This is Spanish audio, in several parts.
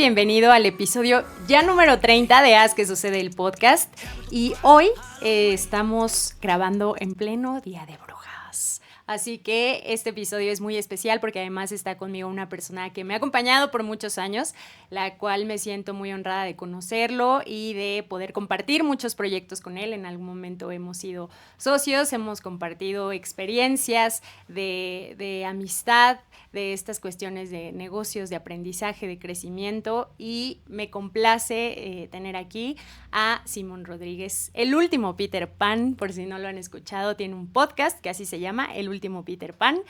bienvenido al episodio ya número 30 de Haz que Sucede el podcast. Y hoy estamos grabando en pleno Día de Brujas. Así que este episodio es muy especial porque además está conmigo una persona que me ha acompañado por muchos años, la cual me siento muy honrada de conocerlo y de poder compartir muchos proyectos con él. En algún momento hemos sido socios, hemos compartido experiencias de amistad, de estas cuestiones de negocios, de aprendizaje, de crecimiento, y me complace tener aquí a Simón Rodríguez, el último Peter Pan. Por si no lo han escuchado, tiene un podcast que así se llama, El Último Peter Pan,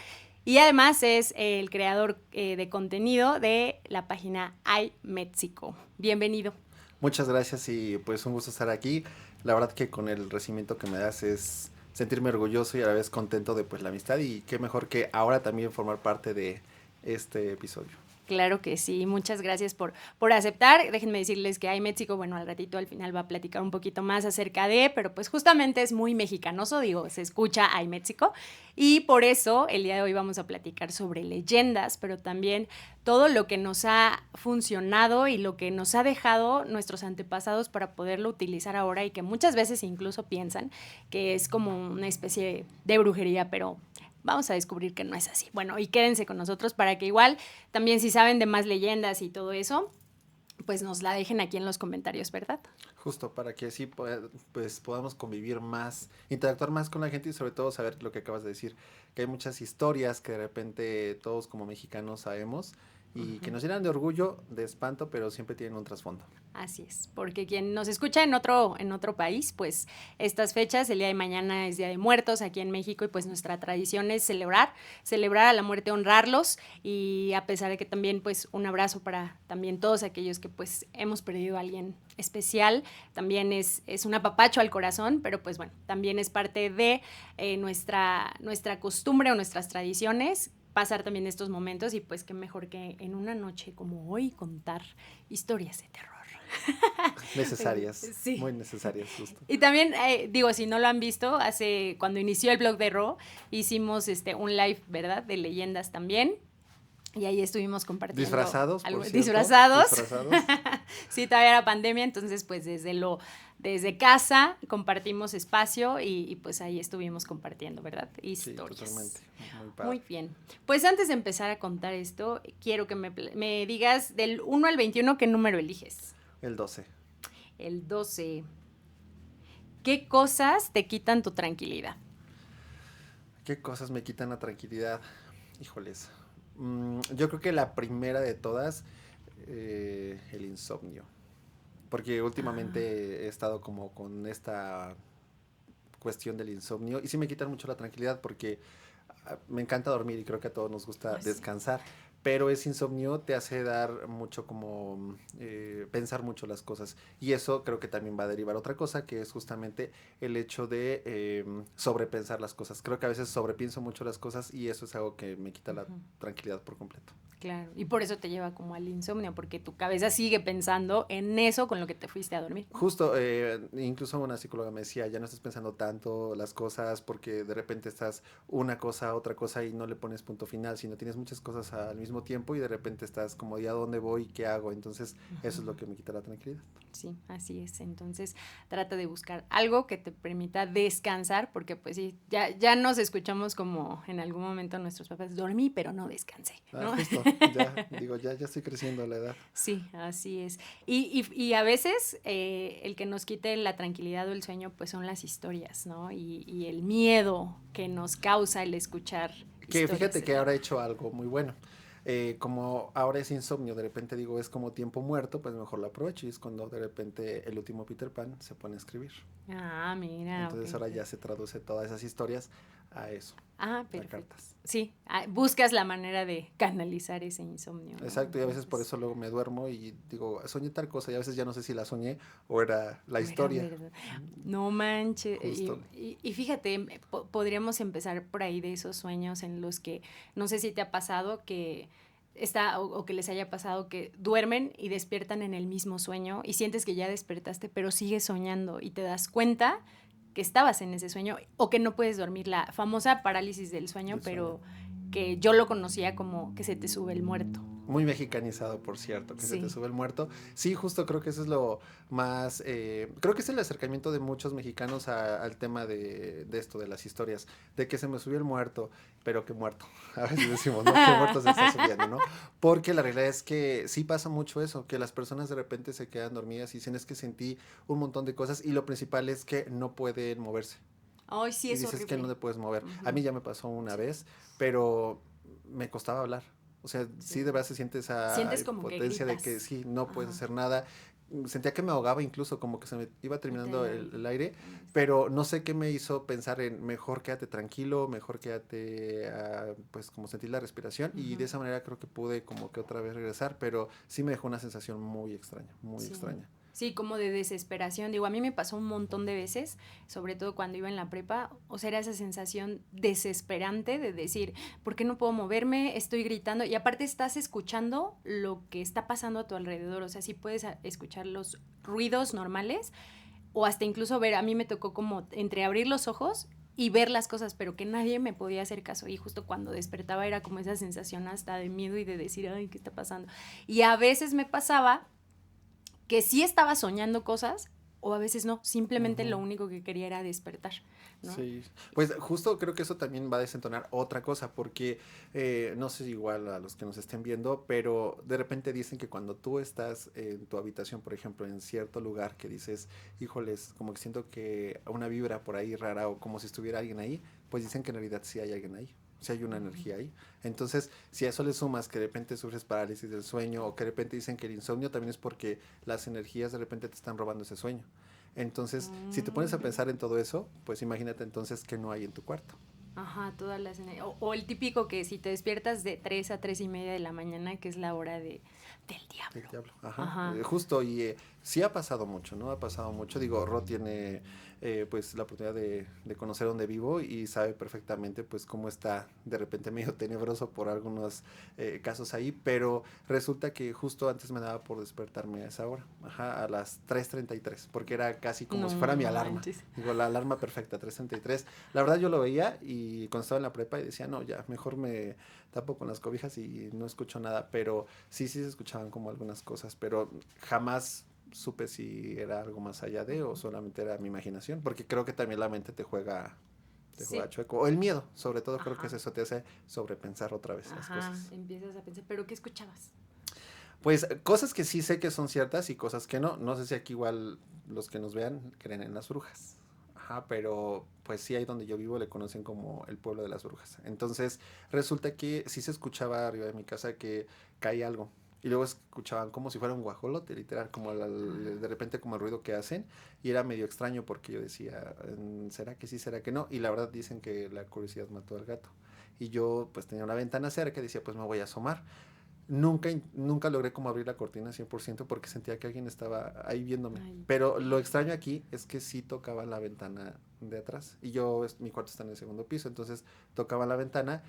y además es el creador de contenido de la página iMéxico. Bienvenido. Muchas gracias y pues un gusto estar aquí. La verdad que con el recibimiento que me das es sentirme orgulloso y a la vez contento de pues la amistad, y qué mejor que ahora también formar parte de este episodio. Claro que sí, muchas gracias por aceptar. Déjenme decirles que iMéxico, bueno, al ratito al final va a platicar un poquito más acerca de, pero pues justamente es muy mexicanoso, digo, se escucha iMéxico, y por eso el día de hoy vamos a platicar sobre leyendas, pero también todo lo que nos ha funcionado y lo que nos ha dejado nuestros antepasados para poderlo utilizar ahora, y que muchas veces incluso piensan que es como una especie de brujería, pero vamos a descubrir que no es así. Bueno, y quédense con nosotros para que igual también, si saben de más leyendas y todo eso, pues nos la dejen aquí en los comentarios, ¿verdad? Justo para que así pues podamos convivir más, interactuar más con la gente y sobre todo saber lo que acabas de decir, que hay muchas historias que de repente todos como mexicanos sabemos y que nos llenan de orgullo, de espanto, pero siempre tienen un trasfondo. Así es, porque quien nos escucha en otro país, pues estas fechas, el día de mañana es Día de Muertos aquí en México, y pues nuestra tradición es celebrar a la muerte, honrarlos, y a pesar de que también pues un abrazo para también todos aquellos que pues hemos perdido a alguien especial, también es un apapacho al corazón, pero pues bueno, también es parte de nuestra costumbre o nuestras tradiciones pasar también estos momentos, y pues qué mejor que en una noche como hoy contar historias de terror. Necesarias, sí. Muy necesarias, justo. Y también, digo, si no lo han visto, cuando inició el blog de Ro, hicimos un live, ¿verdad?, de leyendas también. Y ahí estuvimos compartiendo. Disfrazados, algo, por cierto. Disfrazados. Sí, todavía era pandemia, entonces pues desde casa compartimos espacio y pues ahí estuvimos compartiendo, ¿verdad? Historias. Sí, totalmente. Muy padre. Muy bien. Pues antes de empezar a contar esto, quiero que me digas del 1 al 21, ¿qué número eliges? El 12. El 12. ¿Qué cosas te quitan tu tranquilidad? ¿Qué cosas me quitan la tranquilidad? Híjoles. Yo creo que la primera de todas, el insomnio. Porque últimamente he estado como con esta cuestión del insomnio y sí me quitan mucho la tranquilidad porque me encanta dormir y creo que a todos nos gusta descansar. Pero ese insomnio te hace dar mucho como pensar mucho las cosas, y eso creo que también va a derivar otra cosa, que es justamente el hecho de sobrepensar las cosas. Creo que a veces sobrepienso mucho las cosas y eso es algo que me quita la tranquilidad por completo. Claro, y por eso te lleva como al insomnio, porque tu cabeza sigue pensando en eso con lo que te fuiste a dormir. Justo, incluso una psicóloga me decía, ya no estás pensando tanto las cosas porque de repente estás una cosa, otra cosa y no le pones punto final, sino tienes muchas cosas al mismo tiempo y de repente estás como, ¿y a dónde voy? ¿Qué hago? Entonces, eso es lo que me quita la tranquilidad. Sí, así es. Entonces, trata de buscar algo que te permita descansar, porque pues sí, ya nos escuchamos como en algún momento nuestros papás, dormí, pero no descansé, ¿no? Justo, ya estoy creciendo la edad. Sí, así es. Y a veces el que nos quite la tranquilidad o el sueño, pues son las historias, ¿no? Y el miedo que nos causa el escuchar que fíjate que ahora he hecho algo muy bueno. Como ahora es insomnio, de repente digo, es como tiempo muerto, pues mejor lo aprovecho, y es cuando de repente el último Peter Pan se pone a escribir. Ah, mira. Entonces ahora ya se traduce todas esas historias a eso. Perfecto. Cartas. Sí, buscas la manera de canalizar ese insomnio, ¿no? Exacto, y a veces por eso luego me duermo y digo, soñé tal cosa, y a veces ya no sé si la soñé o era la historia. No manches. Y fíjate, podríamos empezar por ahí de esos sueños en los que, no sé si te ha pasado que o que les haya pasado que duermen y despiertan en el mismo sueño y sientes que ya despertaste, pero sigues soñando y te das cuenta que estabas en ese sueño o que no puedes dormir, la famosa parálisis del sueño, pero que yo lo conocía como que se te sube el muerto. Muy mexicanizado, por cierto, que se te Sí. sube el muerto. Sí, justo creo que eso es lo más... creo que es el acercamiento de muchos mexicanos al tema de esto, de las historias, de que se me subió el muerto, pero que muerto. A veces decimos, no, que muerto se está subiendo, ¿no? Porque la realidad es que sí pasa mucho eso, que las personas de repente se quedan dormidas y dicen, es que sentí un montón de cosas y lo principal es que no pueden moverse. Ay, sí, Y es dices que no horrible. te puedes mover. A Ujú. mí ya me pasó una Sí, vez, pero me costaba hablar. O sea, sí de sí. verdad se siente esa Sientes como que impotencia de que gritas. sí, no puedes Ajá. hacer nada. Sentía que me ahogaba incluso, como que se me iba Falta terminando el aire. el aire, Ay, sí. pero no sé qué me hizo pensar en mejor quédate tranquilo, mejor quédate, pues como sentir la respiración y de Ujú. esa manera creo que pude como que otra vez regresar, pero sí me dejó una sensación muy extraña, muy Sí. extraña. Sí, como de desesperación. Digo, a mí me pasó un montón de veces, sobre todo cuando iba en la prepa. O sea, era esa sensación desesperante de decir, ¿por qué no puedo moverme? Estoy gritando. Y aparte estás escuchando lo que está pasando a tu alrededor. O sea, sí puedes escuchar los ruidos normales o hasta incluso ver, a mí me tocó como entre abrir los ojos y ver las cosas, pero que nadie me podía hacer caso. Y justo cuando despertaba era como esa sensación hasta de miedo y de decir, ay, ¿qué está pasando? Y a veces me pasaba que sí estaba soñando cosas o a veces no, simplemente lo Ujú. único que quería era despertar, ¿no? Sí, pues justo creo que eso también va a desentonar otra cosa, porque no sé si igual a los que nos estén viendo, pero de repente dicen que cuando tú estás en tu habitación, por ejemplo, en cierto lugar que dices, híjoles, como que siento que una vibra por ahí rara o como si estuviera alguien ahí, pues dicen que en realidad sí hay alguien ahí, sí hay una Mm. energía ahí. Entonces, si a eso le sumas que de repente sufres parálisis del sueño o que de repente dicen que el insomnio también es porque las energías de repente te están robando ese sueño. Entonces, si te pones a Mm. pensar en todo eso, pues imagínate entonces que no hay en tu cuarto. Ajá, todas las o el típico que si te despiertas de 3 a 3 y media de la mañana, que es la hora del El diablo. diablo, ajá, Ajá. justo, y sí ha pasado mucho, ¿no? Ha pasado mucho. Digo, Ro tiene pues la oportunidad de conocer dónde vivo y sabe perfectamente pues cómo está de repente medio tenebroso por algunos casos ahí, pero resulta que justo antes me daba por despertarme a esa hora, ajá, a las 3:33, porque era casi como No si fuera mi alarma. manches. Digo, la alarma perfecta, 3:33. La verdad yo lo veía y cuando estaba en la prepa y decía, no, ya, mejor me tapo con las cobijas y no escucho nada, pero sí, sí se escuchaban como algunas cosas, pero jamás supe si era algo más allá de o Ujú. solamente era mi imaginación, porque creo que también la mente te juega Sí. chueco, o el miedo, sobre todo creo que es Ajá. eso, te hace sobrepensar otra vez las Ajá. cosas. Empiezas a pensar, ¿pero qué escuchabas? Pues cosas que sí sé que son ciertas y cosas que no, no sé si aquí igual los que nos vean creen en las brujas. Ajá, pero pues sí, ahí donde yo vivo le conocen como el pueblo de las brujas. Entonces, resulta que sí se escuchaba arriba de mi casa que caía algo. Y luego escuchaban como si fuera un guajolote, literal, como de Ah. repente como el ruido que hacen. Y era medio extraño porque yo decía, ¿será que sí, será que no? Y la verdad dicen que la curiosidad mató al gato. Y yo pues tenía una ventana cerca y decía, pues me voy a asomar. Nunca logré como abrir la cortina 100% porque sentía que alguien estaba ahí viéndome. Ay. Pero lo extraño aquí es que sí tocaba la ventana de atrás. Y yo, mi cuarto está en el segundo piso, entonces tocaba la ventana.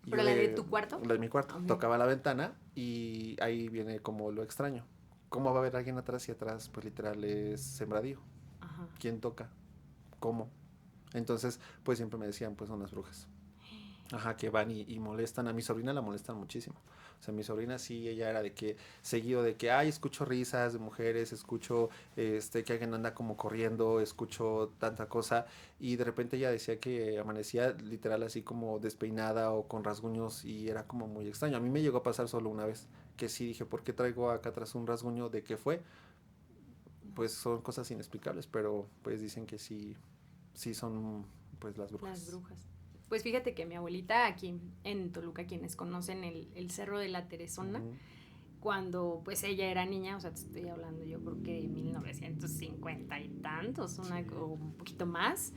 Y ¿Pero yo la de tu cuarto? la de mi cuarto, Ujú. tocaba la ventana y ahí viene como lo extraño. ¿Cómo va a haber alguien atrás y atrás? Pues literal es sembradío. Ajá. ¿Quién toca? ¿Cómo? Entonces, pues siempre me decían, pues son las brujas. Ajá, que van y molestan. A mi sobrina la molestan muchísimo. O sea, mi sobrina sí, ella era de que, seguido de que, ay, escucho risas de mujeres, escucho que alguien anda como corriendo, escucho tanta cosa. Y de repente ella decía que amanecía literal así como despeinada o con rasguños y era como muy extraño. A mí me llegó a pasar solo una vez, que sí dije, ¿por qué traigo acá atrás un rasguño? ¿De qué fue? Pues son cosas inexplicables, pero pues dicen que sí, sí son pues las Las brujas. brujas. Pues fíjate que mi abuelita aquí en Toluca, quienes conocen el Cerro de la Teresona, Ujú. cuando pues ella era niña, o sea, te estoy hablando yo creo que de 1950 y tantos, Sí. o un poquito más,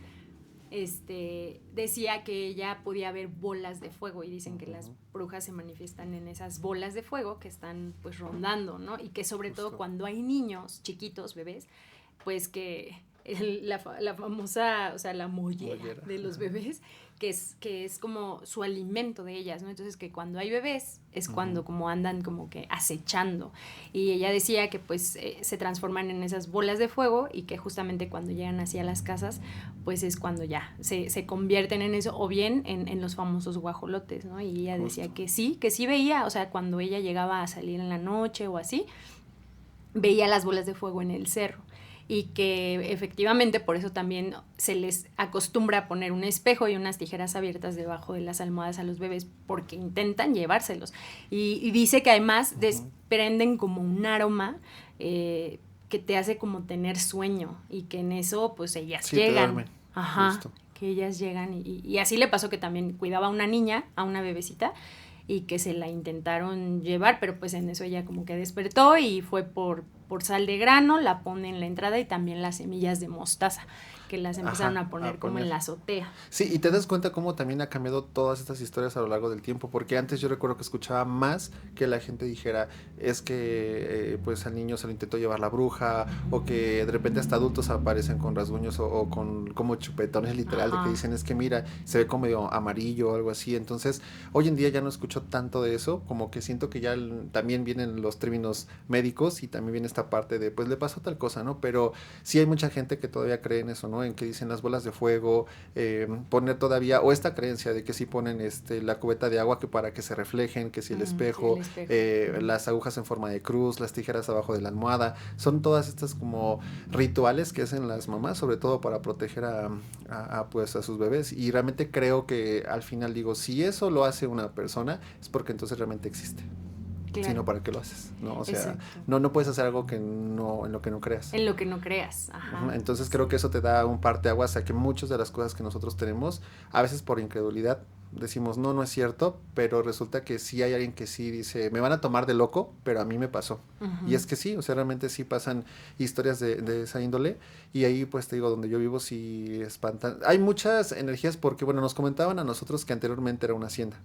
decía que ella podía ver bolas de fuego y dicen que las Ujú. brujas se manifiestan en esas bolas de fuego que están pues rondando, ¿no? Y que sobre todo Justo. cuando hay niños chiquitos, bebés, pues que la famosa, o sea, la mollera Mollera. de los bebés, que es como su alimento de ellas, ¿no? Entonces que cuando hay bebés es cuando como andan como que acechando. Y ella decía que pues se transforman en esas bolas de fuego y que justamente cuando llegan así a las casas, pues es cuando ya se convierten en eso, o bien en los famosos guajolotes, ¿no? Y ella decía que sí veía, o sea, cuando ella llegaba a salir en la noche o así, veía las bolas de fuego en el cerro. Y que efectivamente por eso también se les acostumbra a poner un espejo y unas tijeras abiertas debajo de las almohadas a los bebés porque intentan llevárselos. Y dice que además desprenden como un aroma que te hace como tener sueño y que en eso pues ellas llegan. Ajá, justo. Que ellas llegan y así le pasó que también cuidaba a una niña, a una bebecita, y que se la intentaron llevar, pero pues en eso ella como que despertó y fue por sal de grano, la pone en la entrada y también las semillas de mostaza, que las empezaron a poner como en la azotea. Sí, y te das cuenta cómo también ha cambiado todas estas historias a lo largo del tiempo, porque antes yo recuerdo que escuchaba más que la gente dijera, es que pues al niño se lo intentó llevar la bruja, o que de repente hasta adultos aparecen con rasguños o con como chupetones literal, de que dicen, es que mira, se ve como medio amarillo o algo así. Entonces, hoy en día ya no escucho tanto de eso, como que siento que ya también vienen los términos médicos y también viene esta parte de, pues le pasó tal cosa, ¿no? Pero sí hay mucha gente que todavía cree en eso, ¿no? En que dicen las bolas de fuego, poner todavía, o esta creencia de que sí ponen la cubeta de agua que para que se reflejen, que si el espejo, sí, el espejo. Las agujas en forma de cruz, las tijeras abajo de la almohada, son todas estas como rituales que hacen las mamás, sobre todo para proteger pues a sus bebés, y realmente creo que al final digo, si eso lo hace una persona, es porque entonces realmente existe. Claro. Sino para qué lo haces, ¿no? O sea, no puedes hacer algo que no, en lo que no creas. En lo que no creas, ajá. Entonces creo que eso te da un parteaguas a que muchas de las cosas que nosotros tenemos, a veces por incredulidad, decimos, no es cierto, pero resulta que sí hay alguien que sí dice, me van a tomar de loco, pero a mí me pasó. Y es que sí, o sea, realmente sí pasan historias de esa índole, y ahí pues te digo, donde yo vivo sí espantan. Hay muchas energías porque, bueno, nos comentaban a nosotros que anteriormente era una hacienda.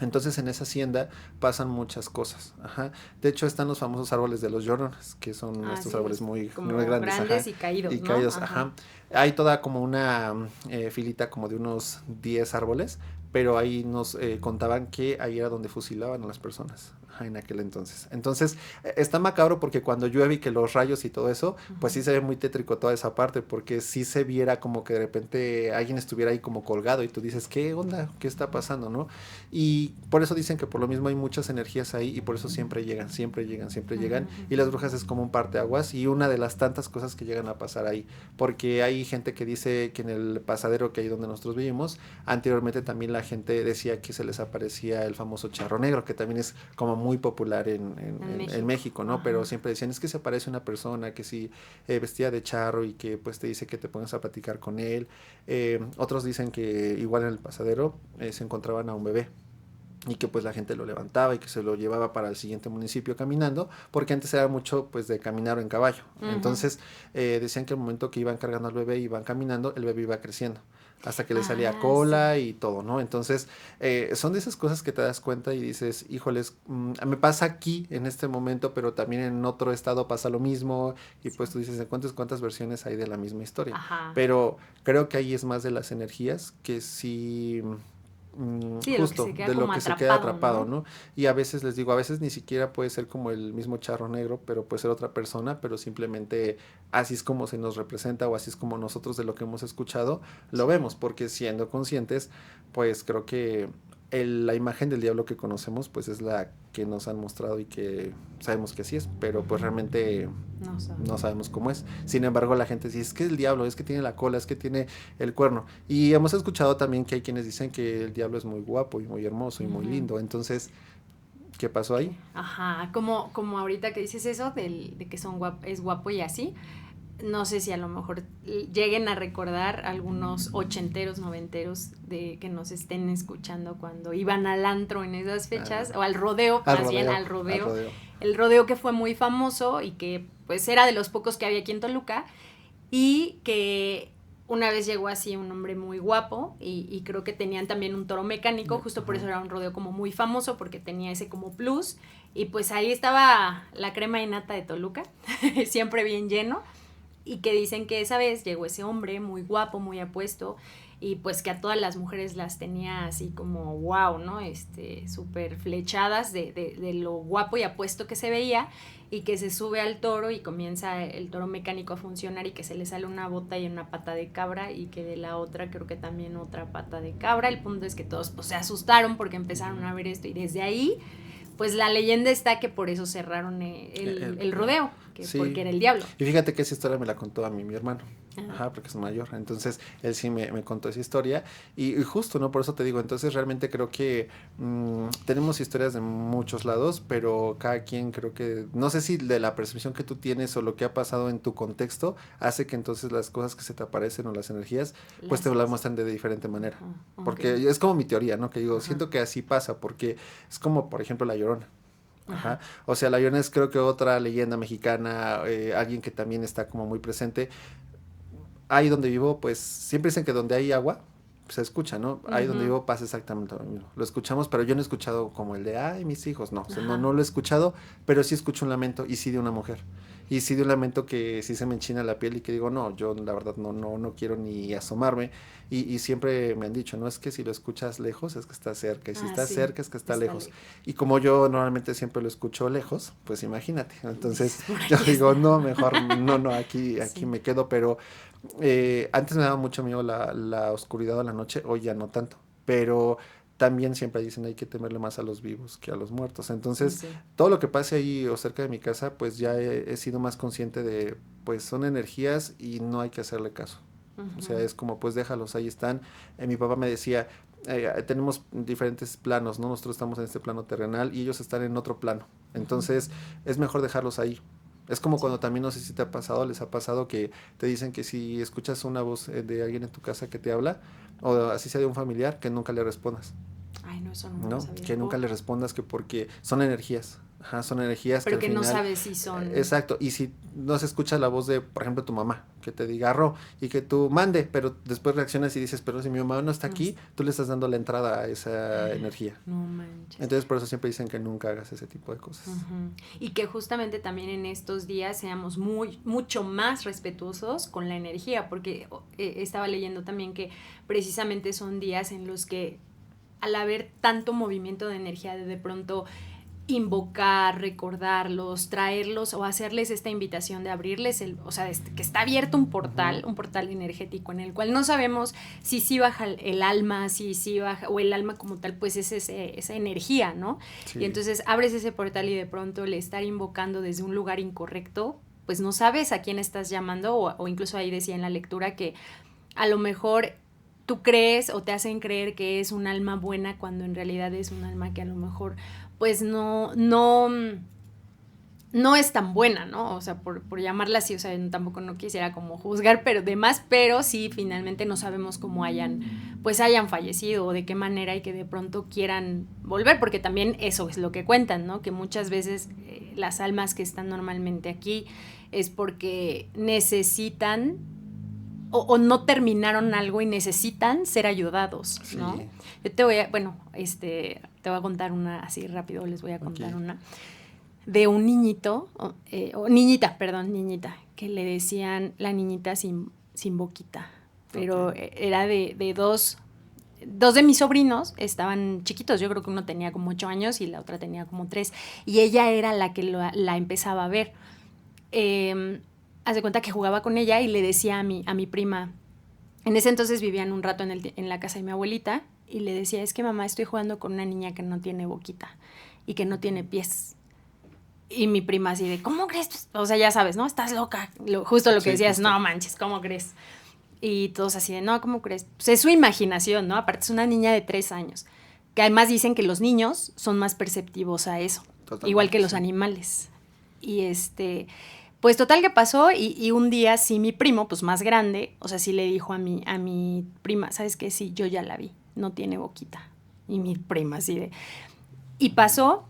Entonces en esa hacienda pasan muchas cosas. Ajá. De hecho están los famosos árboles de los llorones, que son estos árboles muy grandes y caídos, y caídos, ¿no? Ajá. Hay toda como una filita como de unos 10 árboles, pero ahí nos contaban que ahí era donde fusilaban a las personas en aquel entonces. Entonces está macabro porque cuando llueve y que los rayos y todo eso, pues sí se ve muy tétrico toda esa parte, porque sí se viera como que de repente alguien estuviera ahí como colgado y tú dices, ¿qué onda? ¿Qué está pasando? ¿No? Y por eso dicen que por lo mismo hay muchas energías ahí y por eso siempre llegan y las brujas es como un parteaguas y una de las tantas cosas que llegan a pasar ahí, porque hay gente que dice que en el pasadero que hay donde nosotros vivimos, anteriormente también la gente decía que se les aparecía el famoso charro negro, que también es como muy popular en México, ¿no? Ajá. Pero siempre decían, es que se aparece una persona que sí vestía de charro y que pues te dice que te pongas a platicar con él. Otros dicen que igual en el pasadero se encontraban a un bebé y que pues la gente lo levantaba y que se lo llevaba para el siguiente municipio caminando, porque antes era mucho pues de caminar o en caballo. Entonces decían que al momento que iban cargando al bebé y iban caminando, el bebé iba creciendo hasta que le salía cola y todo, ¿no? Entonces son de esas cosas que te das cuenta y dices, híjoles, me pasa aquí en este momento, pero también en otro estado pasa lo mismo, y pues tú dices, ¿cuántas versiones hay de la misma historia? Ajá. Pero creo que ahí es más de las energías que sí... justo de lo que se queda atrapado, ¿no? Y a veces les digo, a veces ni siquiera puede ser como el mismo charro negro, pero puede ser otra persona, pero simplemente así es como se nos representa o así es como nosotros de lo que hemos escuchado lo vemos, porque siendo conscientes, pues creo que la imagen del diablo que conocemos pues es la que nos han mostrado y que sabemos que así es, pero pues realmente no sabemos cómo es. Sin embargo, la gente dice, es que el diablo, es que tiene la cola, es que tiene el cuerno. Y hemos escuchado también que hay quienes dicen que el diablo es muy guapo y muy hermoso y muy lindo. Entonces, ¿qué pasó ahí? Ajá, como ahorita que dices eso de que es guapo y así. No sé si a lo mejor lleguen a recordar algunos ochenteros, noventeros de que nos estén escuchando cuando iban al antro en esas fechas, o al rodeo. El rodeo que fue muy famoso y que pues era de los pocos que había aquí en Toluca, y que una vez llegó así un hombre muy guapo y creo que tenían también un toro mecánico, justo por eso era un rodeo como muy famoso, porque tenía ese como plus, y pues ahí estaba la crema innata de Toluca, siempre bien lleno. y que dicen que esa vez llegó ese hombre muy guapo, muy apuesto, y pues que a todas las mujeres las tenía así como wow, ¿no? Súper flechadas de lo guapo y apuesto que se veía, y que se sube al toro y comienza el toro mecánico a funcionar y que se le sale una bota y una pata de cabra y que de la otra creo que también otra pata de cabra. El punto es que todos pues se asustaron porque empezaron a ver esto y desde ahí pues la leyenda está que por eso cerraron el rodeo, que sí. porque era el diablo. Y fíjate que esa historia me la contó a mí mi hermano. Ajá, porque es mayor. Entonces, él sí me contó esa historia. Y justo, ¿no? Por eso te digo, entonces realmente creo que tenemos historias de muchos lados, pero cada quien creo que, no sé si de la percepción que tú tienes o lo que ha pasado en tu contexto, hace que entonces las cosas que se te aparecen o las energías, pues te las muestran de diferente manera. Okay. Porque es como mi teoría, ¿no? Que digo, siento que así pasa, porque es como, por ejemplo, La Llorona. Ajá. O sea, La Llorona es creo que otra leyenda mexicana, alguien que también está como muy presente. Ahí donde vivo, pues siempre dicen que donde hay agua, se escucha, ¿no? Ahí donde vivo pasa exactamente lo mismo. Lo escuchamos, pero yo no he escuchado como el de, ay, mis hijos, no, o sea, no lo he escuchado, pero sí escucho un lamento y sí de una mujer. Y sí de un lamento que sí se me enchina la piel y que digo, no, yo la verdad no quiero ni asomarme. Y siempre me han dicho, no es que si lo escuchas lejos es que está cerca, y si está cerca es que está lejos. Y como yo normalmente siempre lo escucho lejos, pues imagínate. Entonces yo digo, no, mejor no, aquí me quedo, pero antes me daba mucho miedo la oscuridad o la noche, hoy ya no tanto, pero también siempre dicen hay que temerle más a los vivos que a los muertos. Entonces, todo lo que pase ahí o cerca de mi casa, pues ya he sido más consciente de, pues son energías y no hay que hacerle caso. O sea, es como, pues déjalos, ahí están. Mi papá me decía, tenemos diferentes planos, ¿no? Nosotros estamos en este plano terrenal y ellos están en otro plano. Entonces, es mejor dejarlos ahí. Es como cuando también, no sé si te ha pasado, les ha pasado que te dicen que si escuchas una voz de alguien en tu casa que te habla, o así sea de un familiar, que nunca le respondas. Ay, no, eso no lo sabía. Que nunca le respondas, que porque son energías. Ajá, son energías pero que al final, no sabes si son... Exacto, y si no se escucha la voz de, por ejemplo, tu mamá, que te diga Ro, y que tú mande, pero después reaccionas y dices, pero si mi mamá no está aquí, tú le estás dando la entrada a esa energía. No manches. Entonces, por eso siempre dicen que nunca hagas ese tipo de cosas. Y que justamente también en estos días seamos mucho más respetuosos con la energía, porque estaba leyendo también que precisamente son días en los que al haber tanto movimiento de energía, de pronto invocar, recordarlos, traerlos o hacerles esta invitación de abrirles que está abierto un portal energético en el cual no sabemos si sí baja el alma, si sí baja, o el alma como tal, pues es esa energía, ¿no? Sí. Y entonces abres ese portal y de pronto el estar invocando desde un lugar incorrecto, pues no sabes a quién estás llamando, o incluso ahí decía en la lectura que a lo mejor tú crees o te hacen creer que es un alma buena cuando en realidad es un alma que a lo mejor pues no es tan buena, ¿no? O sea, por llamarla así, o sea, tampoco no quisiera como juzgar, pero sí, finalmente no sabemos cómo hayan fallecido o de qué manera y que de pronto quieran volver, porque también eso es lo que cuentan, ¿no? Que muchas veces las almas que están normalmente aquí es porque necesitan o no terminaron algo y necesitan ser ayudados, ¿no? Sí. Yo te voy a contar una así rápido, les voy a contar una de un niñito, niñita, que le decían la niñita sin boquita, pero era de dos de mis sobrinos, estaban chiquitos, yo creo que uno tenía como 8 años y la otra tenía como 3, y ella era la que la empezaba a ver. Haz de cuenta que jugaba con ella y le decía a mi prima, en ese entonces vivían un rato en la casa de mi abuelita, y le decía, es que mamá, estoy jugando con una niña que no tiene boquita y que no tiene pies. Y mi prima así de, ¿cómo crees? O sea, ya sabes, ¿no? Estás loca. Justo lo que decías, justo. No manches, ¿cómo crees? Y todos así de, no, ¿cómo crees? Pues es su imaginación, ¿no? Aparte es una niña de 3 años, que además dicen que los niños son más perceptivos a eso, totalmente, igual que los animales. Y pues total que pasó, y un día sí mi primo, pues más grande, o sea, sí le dijo a mi prima, ¿sabes qué? Sí, yo ya la vi, no tiene boquita. Y mi prima así de... Y pasó,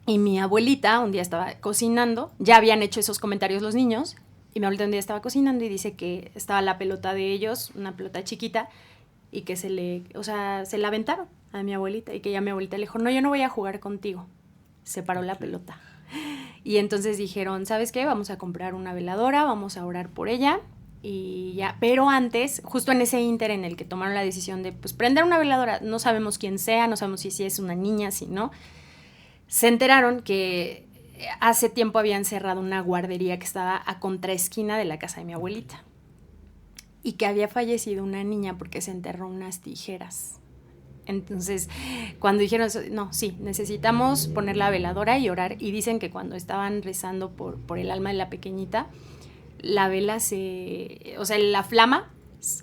y mi abuelita un día estaba cocinando, ya habían hecho esos comentarios los niños, y mi abuelita un día estaba cocinando y dice que estaba la pelota de ellos, una pelota chiquita, y que se la aventaron a mi abuelita, y que ya mi abuelita le dijo, no, yo no voy a jugar contigo. Se paró la pelota. Y entonces dijeron, ¿sabes qué? Vamos a comprar una veladora, vamos a orar por ella y ya. Pero antes, justo en ese ínter en el que tomaron la decisión de pues prender una veladora, no sabemos quién sea, no sabemos si es una niña, si no, se enteraron que hace tiempo habían cerrado una guardería que estaba a contraesquina de la casa de mi abuelita y que había fallecido una niña porque se enterró unas tijeras. Entonces, cuando dijeron eso, no, sí, necesitamos poner la veladora y orar. Y dicen que cuando estaban rezando por el alma de la pequeñita, la vela o sea, la flama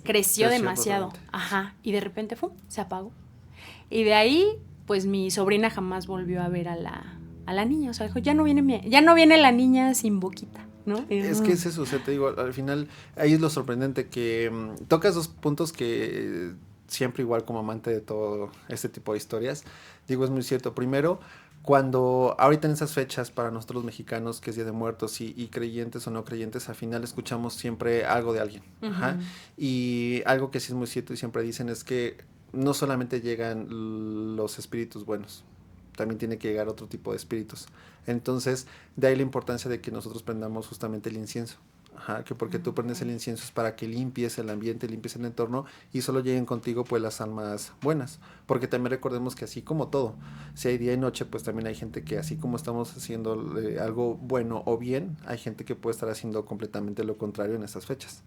creció demasiado. Totalmente. Ajá, y de repente, ¡fum!, se apagó. Y de ahí, pues mi sobrina jamás volvió a ver a la niña. O sea, dijo, ya no viene la niña sin boquita, ¿no? Es que es eso, o sea, te digo, al final, ahí es lo sorprendente que tocas dos puntos que siempre igual como amante de todo este tipo de historias, digo, es muy cierto. Primero, cuando ahorita en esas fechas para nosotros los mexicanos, que es Día de Muertos y creyentes o no creyentes, al final escuchamos siempre algo de alguien. Uh-huh. Ajá. Y algo que sí es muy cierto y siempre dicen es que no solamente llegan los espíritus buenos, también tiene que llegar otro tipo de espíritus. Entonces, de ahí la importancia de que nosotros prendamos justamente el incienso. Ajá, que porque tú prendes el incienso es para que limpies el ambiente, limpies el entorno y solo lleguen contigo pues las almas buenas. Porque también recordemos que así como todo, si hay día y noche, pues también hay gente que así como estamos haciendo algo bueno o bien, hay gente que puede estar haciendo completamente lo contrario en estas fechas.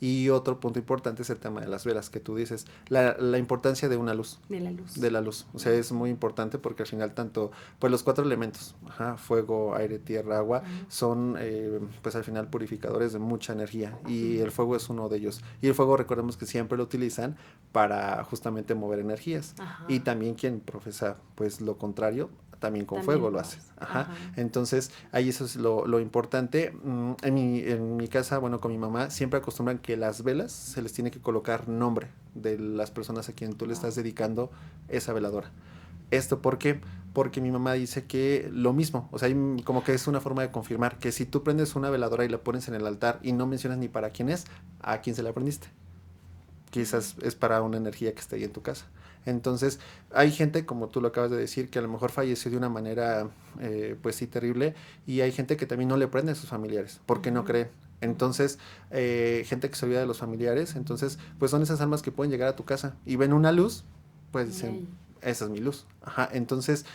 Y otro punto importante es el tema de las velas, que tú dices, la importancia de una luz. De la luz. De la luz. O sea, es muy importante porque al final tanto, pues los 4 elementos, ajá, fuego, aire, tierra, agua, son pues al final purificadores de mucha energía y el fuego es uno de ellos. Y el fuego recordemos que siempre lo utilizan para justamente mover energías. Ajá. Y también quien profesa pues lo contrario, también con fuego lo hace. Ajá. Ajá. Entonces, ahí eso es lo importante. En mi casa, bueno, con mi mamá, siempre acostumbran que las velas se les tiene que colocar nombre de las personas a quien tú le estás dedicando esa veladora. ¿Esto por qué? Porque mi mamá dice que lo mismo, o sea, como que es una forma de confirmar que si tú prendes una veladora y la pones en el altar y no mencionas ni para quién es, a quién se la prendiste. Quizás es para una energía que está ahí en tu casa. Entonces, hay gente, como tú lo acabas de decir, que a lo mejor falleció de una manera, pues sí, terrible, y hay gente que también no le prende a sus familiares, porque no creen. Entonces, gente que se olvida de los familiares, entonces, pues son esas almas que pueden llegar a tu casa y ven una luz, pues dicen, esa es mi luz. Ajá, entonces,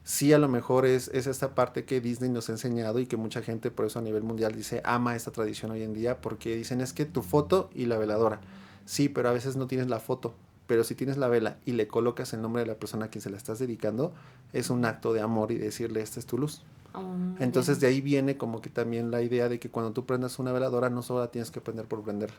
sí, a lo mejor es esta parte que Disney nos ha enseñado y que mucha gente, por eso a nivel mundial, dice, ama esta tradición hoy en día, porque dicen, es que tu foto y la veladora. Sí, pero a veces no tienes la foto, pero si tienes la vela y le colocas el nombre de la persona a quien se la estás dedicando, es un acto de amor y decirle, esta es tu luz. Entonces de ahí viene como que también la idea de que cuando tú prendas una veladora no solo la tienes que prender por prenderla.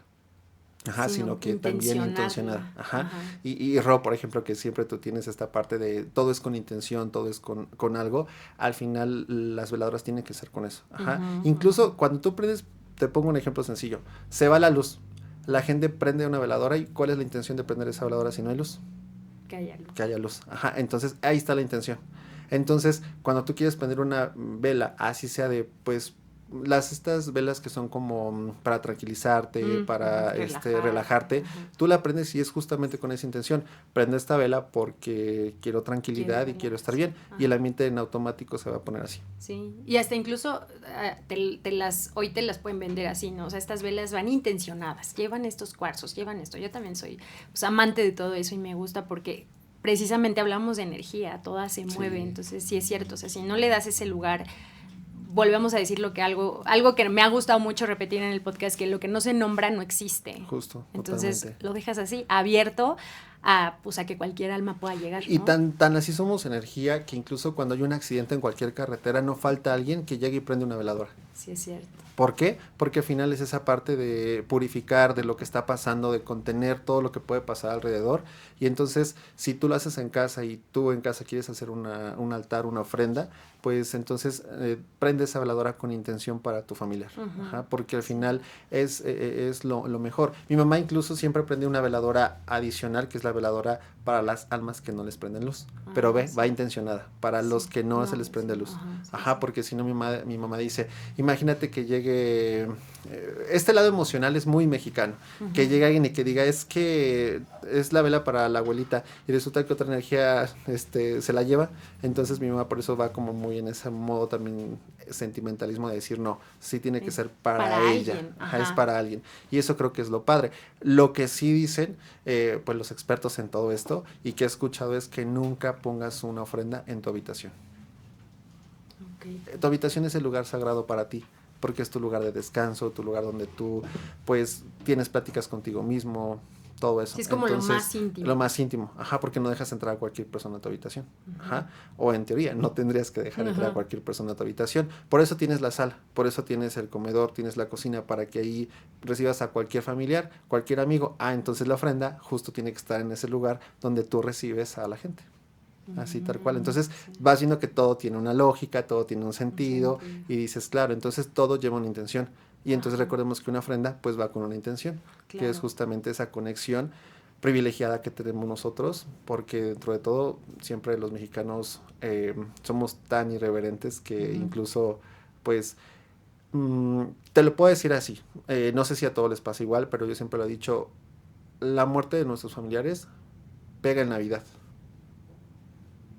Ajá, sino que también intencionada. Ajá. Y Ro, por ejemplo, que siempre tú tienes esta parte de todo es con intención, todo es con algo, al final las veladoras tienen que ser con eso. Ajá. Incluso cuando tú prendes, te pongo un ejemplo sencillo, se va la luz, la gente prende una veladora y ¿cuál es la intención de prender esa veladora si no hay luz? Que haya luz. Que haya luz. Ajá, entonces ahí está la intención. Entonces, cuando tú quieres prender una vela, así sea de, pues, estas velas que son como para tranquilizarte, para relajarte, tú la prendes y es justamente con esa intención. Prendo esta vela porque quiero tranquilidad y quiero estar bien. Y el ambiente en automático se va a poner así. Sí, y hasta incluso hoy te las pueden vender así, ¿no? O sea, estas velas van intencionadas, llevan estos cuarzos, llevan esto. Yo también soy pues, amante de todo eso y me gusta porque precisamente hablamos de energía, toda se mueve, entonces sí es cierto, o sea, si no le das ese lugar, volvemos a decir algo que me ha gustado mucho repetir en el podcast, que lo que no se nombra no existe. Justo, entonces totalmente. Lo dejas así, abierto a que cualquier alma pueda llegar, ¿no? Y tan así somos energía que incluso cuando hay un accidente en cualquier carretera no falta alguien que llegue y prende una veladora. Sí, es cierto. ¿Por qué? Porque al final es esa parte de purificar, de lo que está pasando, de contener todo lo que puede pasar alrededor. Y entonces, si tú lo haces en casa y tú en casa quieres hacer un altar, una ofrenda, pues entonces prende esa veladora con intención para tu familiar. Ajá, porque al final es lo mejor. Mi mamá incluso siempre prende una veladora adicional, que es la veladora para las almas que no les prenden luz. Pero va intencionada, para los que no se les prende luz. Ajá, porque si no mi mamá dice, imagínate que llegue este lado emocional es muy mexicano, que llega alguien y que diga, es que es la vela para la abuelita, y resulta que otra energía se la lleva, entonces mi mamá por eso va como muy en ese modo también sentimentalismo de decir, no, sí tiene que ser para ella, es para alguien, y eso creo que es lo padre. Lo que sí dicen, pues los expertos en todo esto, y que he escuchado es que nunca pongas una ofrenda en tu habitación. Tu habitación es el lugar sagrado para ti, porque es tu lugar de descanso, tu lugar donde tú, pues, tienes pláticas contigo mismo, todo eso. Sí, es como entonces, lo más íntimo. Lo más íntimo, porque no dejas entrar a cualquier persona a tu habitación. O en teoría, no tendrías que dejar entrar a cualquier persona a tu habitación. Por eso tienes la sala, por eso tienes el comedor, tienes la cocina, para que ahí recibas a cualquier familiar, cualquier amigo. Entonces la ofrenda justo tiene que estar en ese lugar donde tú recibes a la gente. Así tal cual, entonces vas viendo que todo tiene una lógica, todo tiene un sentido, y dices, claro, entonces todo lleva una intención, y entonces recordemos que una ofrenda pues va con una intención, que es justamente esa conexión privilegiada que tenemos nosotros, porque dentro de todo siempre los mexicanos somos tan irreverentes que incluso pues te lo puedo decir así, no sé si a todos les pasa igual, pero yo siempre lo he dicho, la muerte de nuestros familiares pega en Navidad,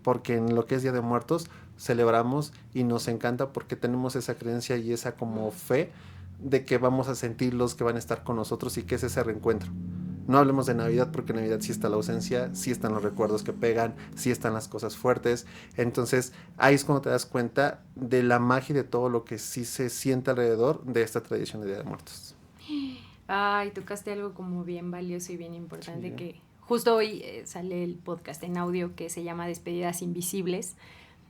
porque en lo que es Día de Muertos celebramos y nos encanta porque tenemos esa creencia y esa como fe de que vamos a sentirlos, que van a estar con nosotros y que es ese reencuentro. No hablemos de Navidad porque en Navidad sí está la ausencia, sí están los recuerdos que pegan, sí están las cosas fuertes. Entonces ahí es cuando te das cuenta de la magia y de todo lo que sí se siente alrededor de esta tradición de Día de Muertos. Ay, tocaste algo como bien valioso y bien importante que... Justo hoy sale el podcast en audio que se llama Despedidas Invisibles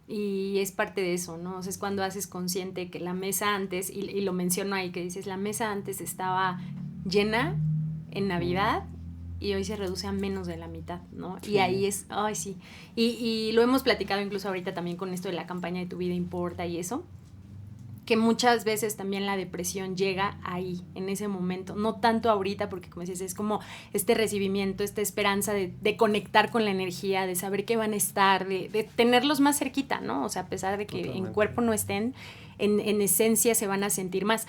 y es parte de eso, ¿no? O sea, es cuando haces consciente que la mesa antes, y lo menciono ahí, que dices, la mesa antes estaba llena en Navidad y hoy se reduce a menos de la mitad, ¿no? Sí. Y ahí es, ay, sí. Y lo hemos platicado incluso ahorita también con esto de la campaña de Tu Vida Importa y eso, que muchas veces también la depresión llega ahí, en ese momento, no tanto ahorita, porque como dices, es como este recibimiento, esta esperanza de conectar con la energía, de saber que van a estar, de tenerlos más cerquita, ¿no? O sea, a pesar de que en cuerpo no estén, en esencia se van a sentir más,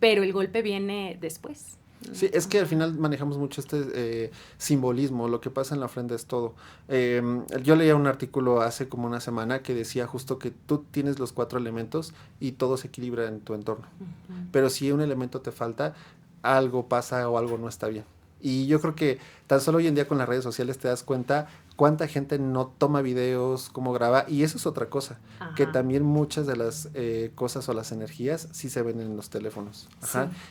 pero el golpe viene después. Sí, es que al final manejamos mucho este simbolismo, lo que pasa en la ofrenda es todo. Yo leía un artículo hace como una semana que decía justo que tú tienes los 4 elementos y todo se equilibra en tu entorno. Pero si un elemento te falta, algo pasa o algo no está bien. Y yo creo que tan solo hoy en día con las redes sociales te das cuenta cuánta gente no toma videos, cómo graba, y eso es otra cosa, que también muchas de las cosas o las energías sí se ven en los teléfonos.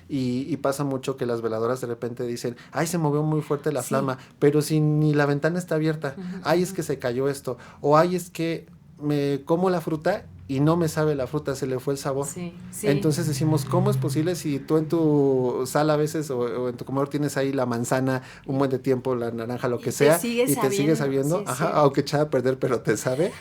Y pasa mucho que las veladoras de repente dicen, ay, se movió muy fuerte la flama, pero si ni la ventana está abierta, ay, es que se cayó esto, o ay, es que me como la fruta y no me sabe la fruta, se le fue el sabor. Entonces decimos, ¿cómo es posible si tú en tu sala a veces o en tu comedor tienes ahí la manzana un buen de tiempo, la naranja, lo que sea, y te sigue sabiendo, aunque echada a perder, pero te sabe,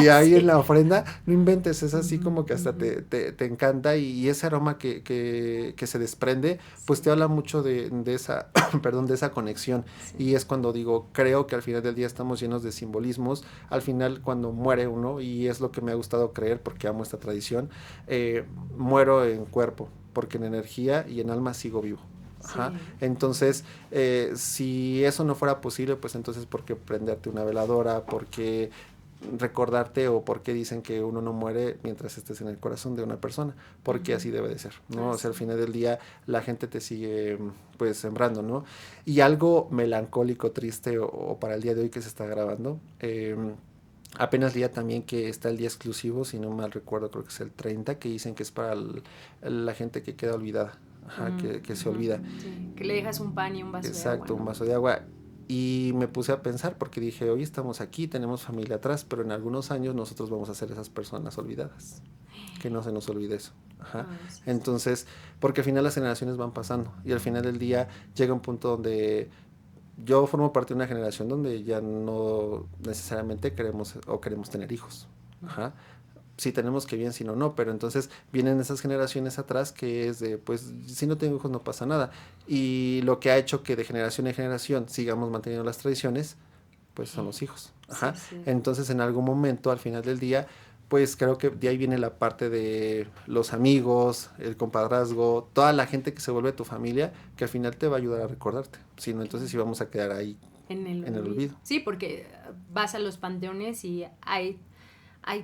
y ahí en la ofrenda, no inventes, es así como que hasta te encanta, y ese aroma que se desprende, pues te habla mucho de esa, perdón, de esa conexión, y es cuando digo, creo que al final del día estamos llenos de simbolismos, al final cuando muere uno, y es lo que me ha gustado creer, porque amo esta tradición, muero en cuerpo, porque en energía y en alma sigo vivo. Entonces, si eso no fuera posible, pues entonces ¿por qué prenderte una veladora? ¿Por qué recordarte? ¿O por qué dicen que uno no muere mientras estés en el corazón de una persona? Porque así debe de ser, ¿no? O sea, al final del día la gente te sigue pues sembrando, ¿no? Y algo melancólico, triste o para el día de hoy que se está grabando, apenas leía también que está el día exclusivo, si no mal recuerdo, creo que es el 30, que dicen que es para la gente que queda olvidada, que se olvida. Sí, que le dejas un pan y un vaso de agua. Exacto, un vaso de agua. Y me puse a pensar porque dije, hoy estamos aquí, tenemos familia atrás, pero en algunos años nosotros vamos a ser esas personas olvidadas. Que no se nos olvide eso. Entonces, porque al final las generaciones van pasando y al final del día llega un punto donde... Yo formo parte de una generación donde ya no necesariamente queremos tener hijos. Si tenemos que bien, si no, no. Pero entonces vienen esas generaciones atrás que es de, pues, si no tengo hijos no pasa nada. Y lo que ha hecho que de generación en generación sigamos manteniendo las tradiciones, pues son los hijos. Entonces en algún momento, al final del día, pues creo que de ahí viene la parte de los amigos, el compadrazgo, toda la gente que se vuelve tu familia, que al final te va a ayudar a recordarte. Si no, entonces sí vamos a quedar ahí En el en el olvido. Sí, porque vas a los panteones y hay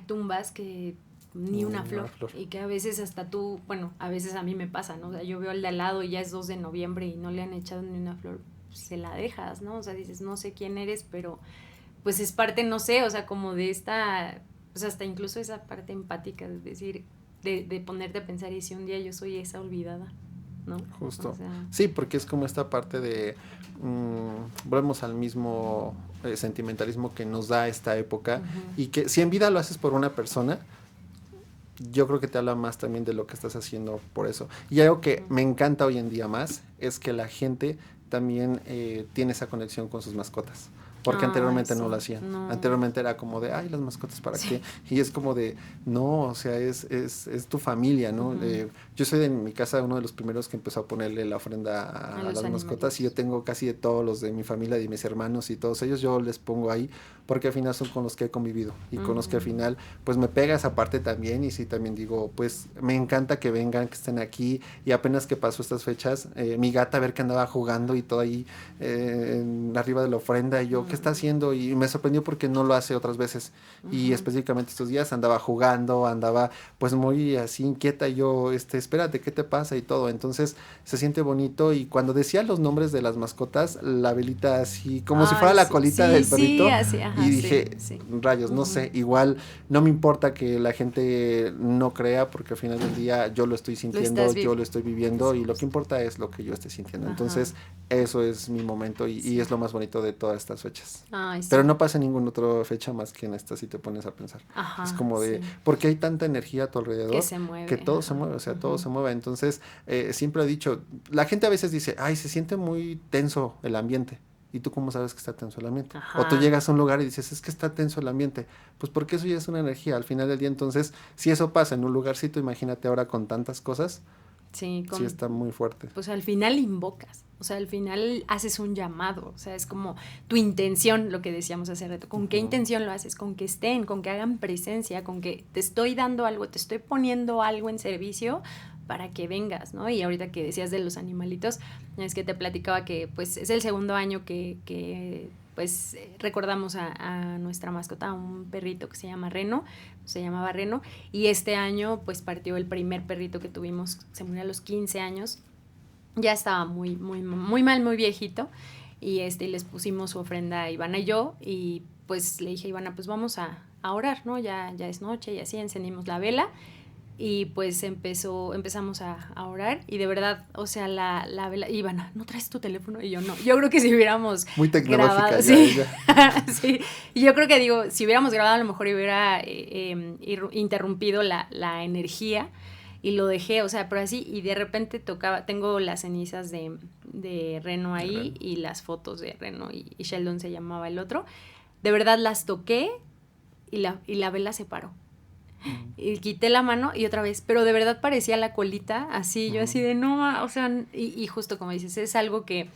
tumbas que ni una flor, y que a veces hasta tú, bueno, a veces a mí me pasa, ¿no? O sea, yo veo al de al lado y ya es 2 de noviembre y no le han echado ni una flor, pues se la dejas, ¿no? O sea, dices, no sé quién eres, pero pues es parte, no sé, o sea, como de esta, pues hasta incluso esa parte empática de decir, de ponerte a pensar, y si un día yo soy esa olvidada, ¿no? Justo. O sea, sí, porque es como esta parte de, volvemos al mismo sentimentalismo que nos da esta época, y que si en vida lo haces por una persona, yo creo que te habla más también de lo que estás haciendo por eso. Y algo que me encanta hoy en día más es que la gente también tiene esa conexión con sus mascotas. Porque anteriormente no lo hacían. No. Anteriormente era como de, ay, las mascotas, ¿para qué? Y es como de, no, o sea, es tu familia, ¿no? Yo soy en mi casa uno de los primeros que empezó a ponerle la ofrenda a las mascotas, y yo tengo casi de todos los de mi familia, de mis hermanos y todos ellos, yo les pongo ahí, porque al final son con los que he convivido y con los que al final, pues me pega esa parte también, y sí también digo, pues me encanta que vengan, que estén aquí, y apenas que pasó estas fechas, mi gata a ver que andaba jugando y todo ahí arriba de la ofrenda, y yo, ¿qué está haciendo? Y me sorprendió porque no lo hace otras veces, y específicamente estos días andaba jugando, andaba pues muy así inquieta, y yo, espérate, ¿qué te pasa? Y todo, entonces se siente bonito, y cuando decía los nombres de las mascotas, la velita así, como si fuera la colita del perrito, así, ajá, y dije, rayos, no sé, igual no me importa que la gente no crea, porque al final del día yo lo estoy sintiendo, yo lo estoy viviendo, y lo que importa es lo que yo esté sintiendo. Entonces eso es mi momento, y es lo más bonito de todas estas fechas. Pero no pasa ninguna otra fecha más que en esta, si te pones a pensar. Es como de, porque hay tanta energía a tu alrededor, que se mueve, que todo se mueve, o sea, todo se mueve. Entonces siempre he dicho, la gente a veces dice, ay, se siente muy tenso el ambiente. ¿Y tú cómo sabes que está tenso el ambiente? O tú llegas a un lugar y dices, es que está tenso el ambiente. Pues porque eso ya es una energía al final del día. Entonces, si eso pasa en un lugarcito, imagínate ahora con tantas cosas. Sí, está muy fuerte. Pues al final invocas, o sea, al final haces un llamado, o sea, es como tu intención, lo que decíamos hace rato, ¿con qué intención lo haces? Con que estén, con que hagan presencia, con que te estoy dando algo, te estoy poniendo algo en servicio para que vengas, ¿no? Y ahorita que decías de los animalitos, es que te platicaba que pues es el segundo año que pues recordamos a nuestra mascota, a un perrito que se llamaba Reno, y este año pues partió el primer perrito que tuvimos, se murió a los 15 años, ya estaba muy mal, muy viejito, y les pusimos su ofrenda a Ivana y yo, y pues le dije a Ivana, pues vamos a orar, ¿no? Ya es noche, y así encendimos la vela, y pues empezamos a orar, y de verdad, o sea, la vela, Ivana, ¿no traes tu teléfono? Y yo, no, yo creo que si hubiéramos muy tecnológica grabado, sí. Sí, y yo creo que digo, si hubiéramos grabado a lo mejor hubiera interrumpido la energía, y lo dejé, o sea, pero así, y de repente tengo las cenizas de Reno ahí, y las fotos de Reno, y Sheldon se llamaba el otro, de verdad las toqué, y la vela se paró. Y quité la mano y otra vez, pero de verdad parecía la colita, así, yo así de no, o sea, y justo como dices, es algo que,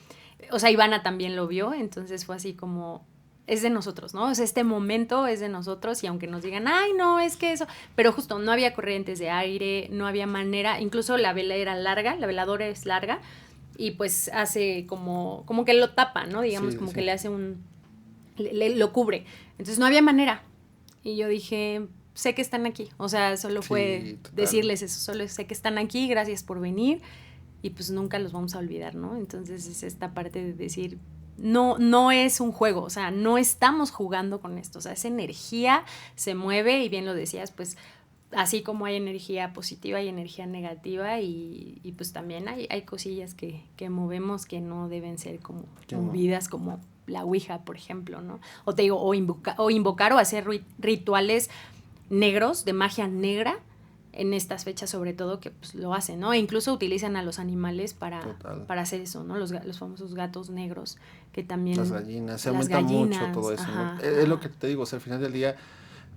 o sea, Ivana también lo vio, entonces fue así como, es de nosotros, ¿no? O sea, este momento es de nosotros, y aunque nos digan, ay, no, es que eso, pero justo no había corrientes de aire, no había manera, incluso la vela era larga, la veladora es larga, y pues hace como que lo tapa, ¿no? Digamos, que le hace lo cubre, entonces no había manera, y yo dije, sé que están aquí, o sea, solo fue decirles eso, solo sé que están aquí, gracias por venir, y pues nunca los vamos a olvidar, ¿no? Entonces es esta parte de decir, no es un juego, o sea, no estamos jugando con esto, o sea, esa energía se mueve, y bien lo decías, pues así como hay energía positiva, hay energía negativa, y pues también hay cosillas que movemos que no deben ser como movidas, como la Ouija, por ejemplo, ¿no? O te digo, o invocar o hacer rituales negros, de magia negra, en estas fechas sobre todo, que pues lo hacen, ¿no? E incluso utilizan a los animales para hacer eso, ¿no? Los famosos gatos negros, que también... Las gallinas, se aumenta mucho todo eso, ¿no? Es lo que te digo, o sea, al final del día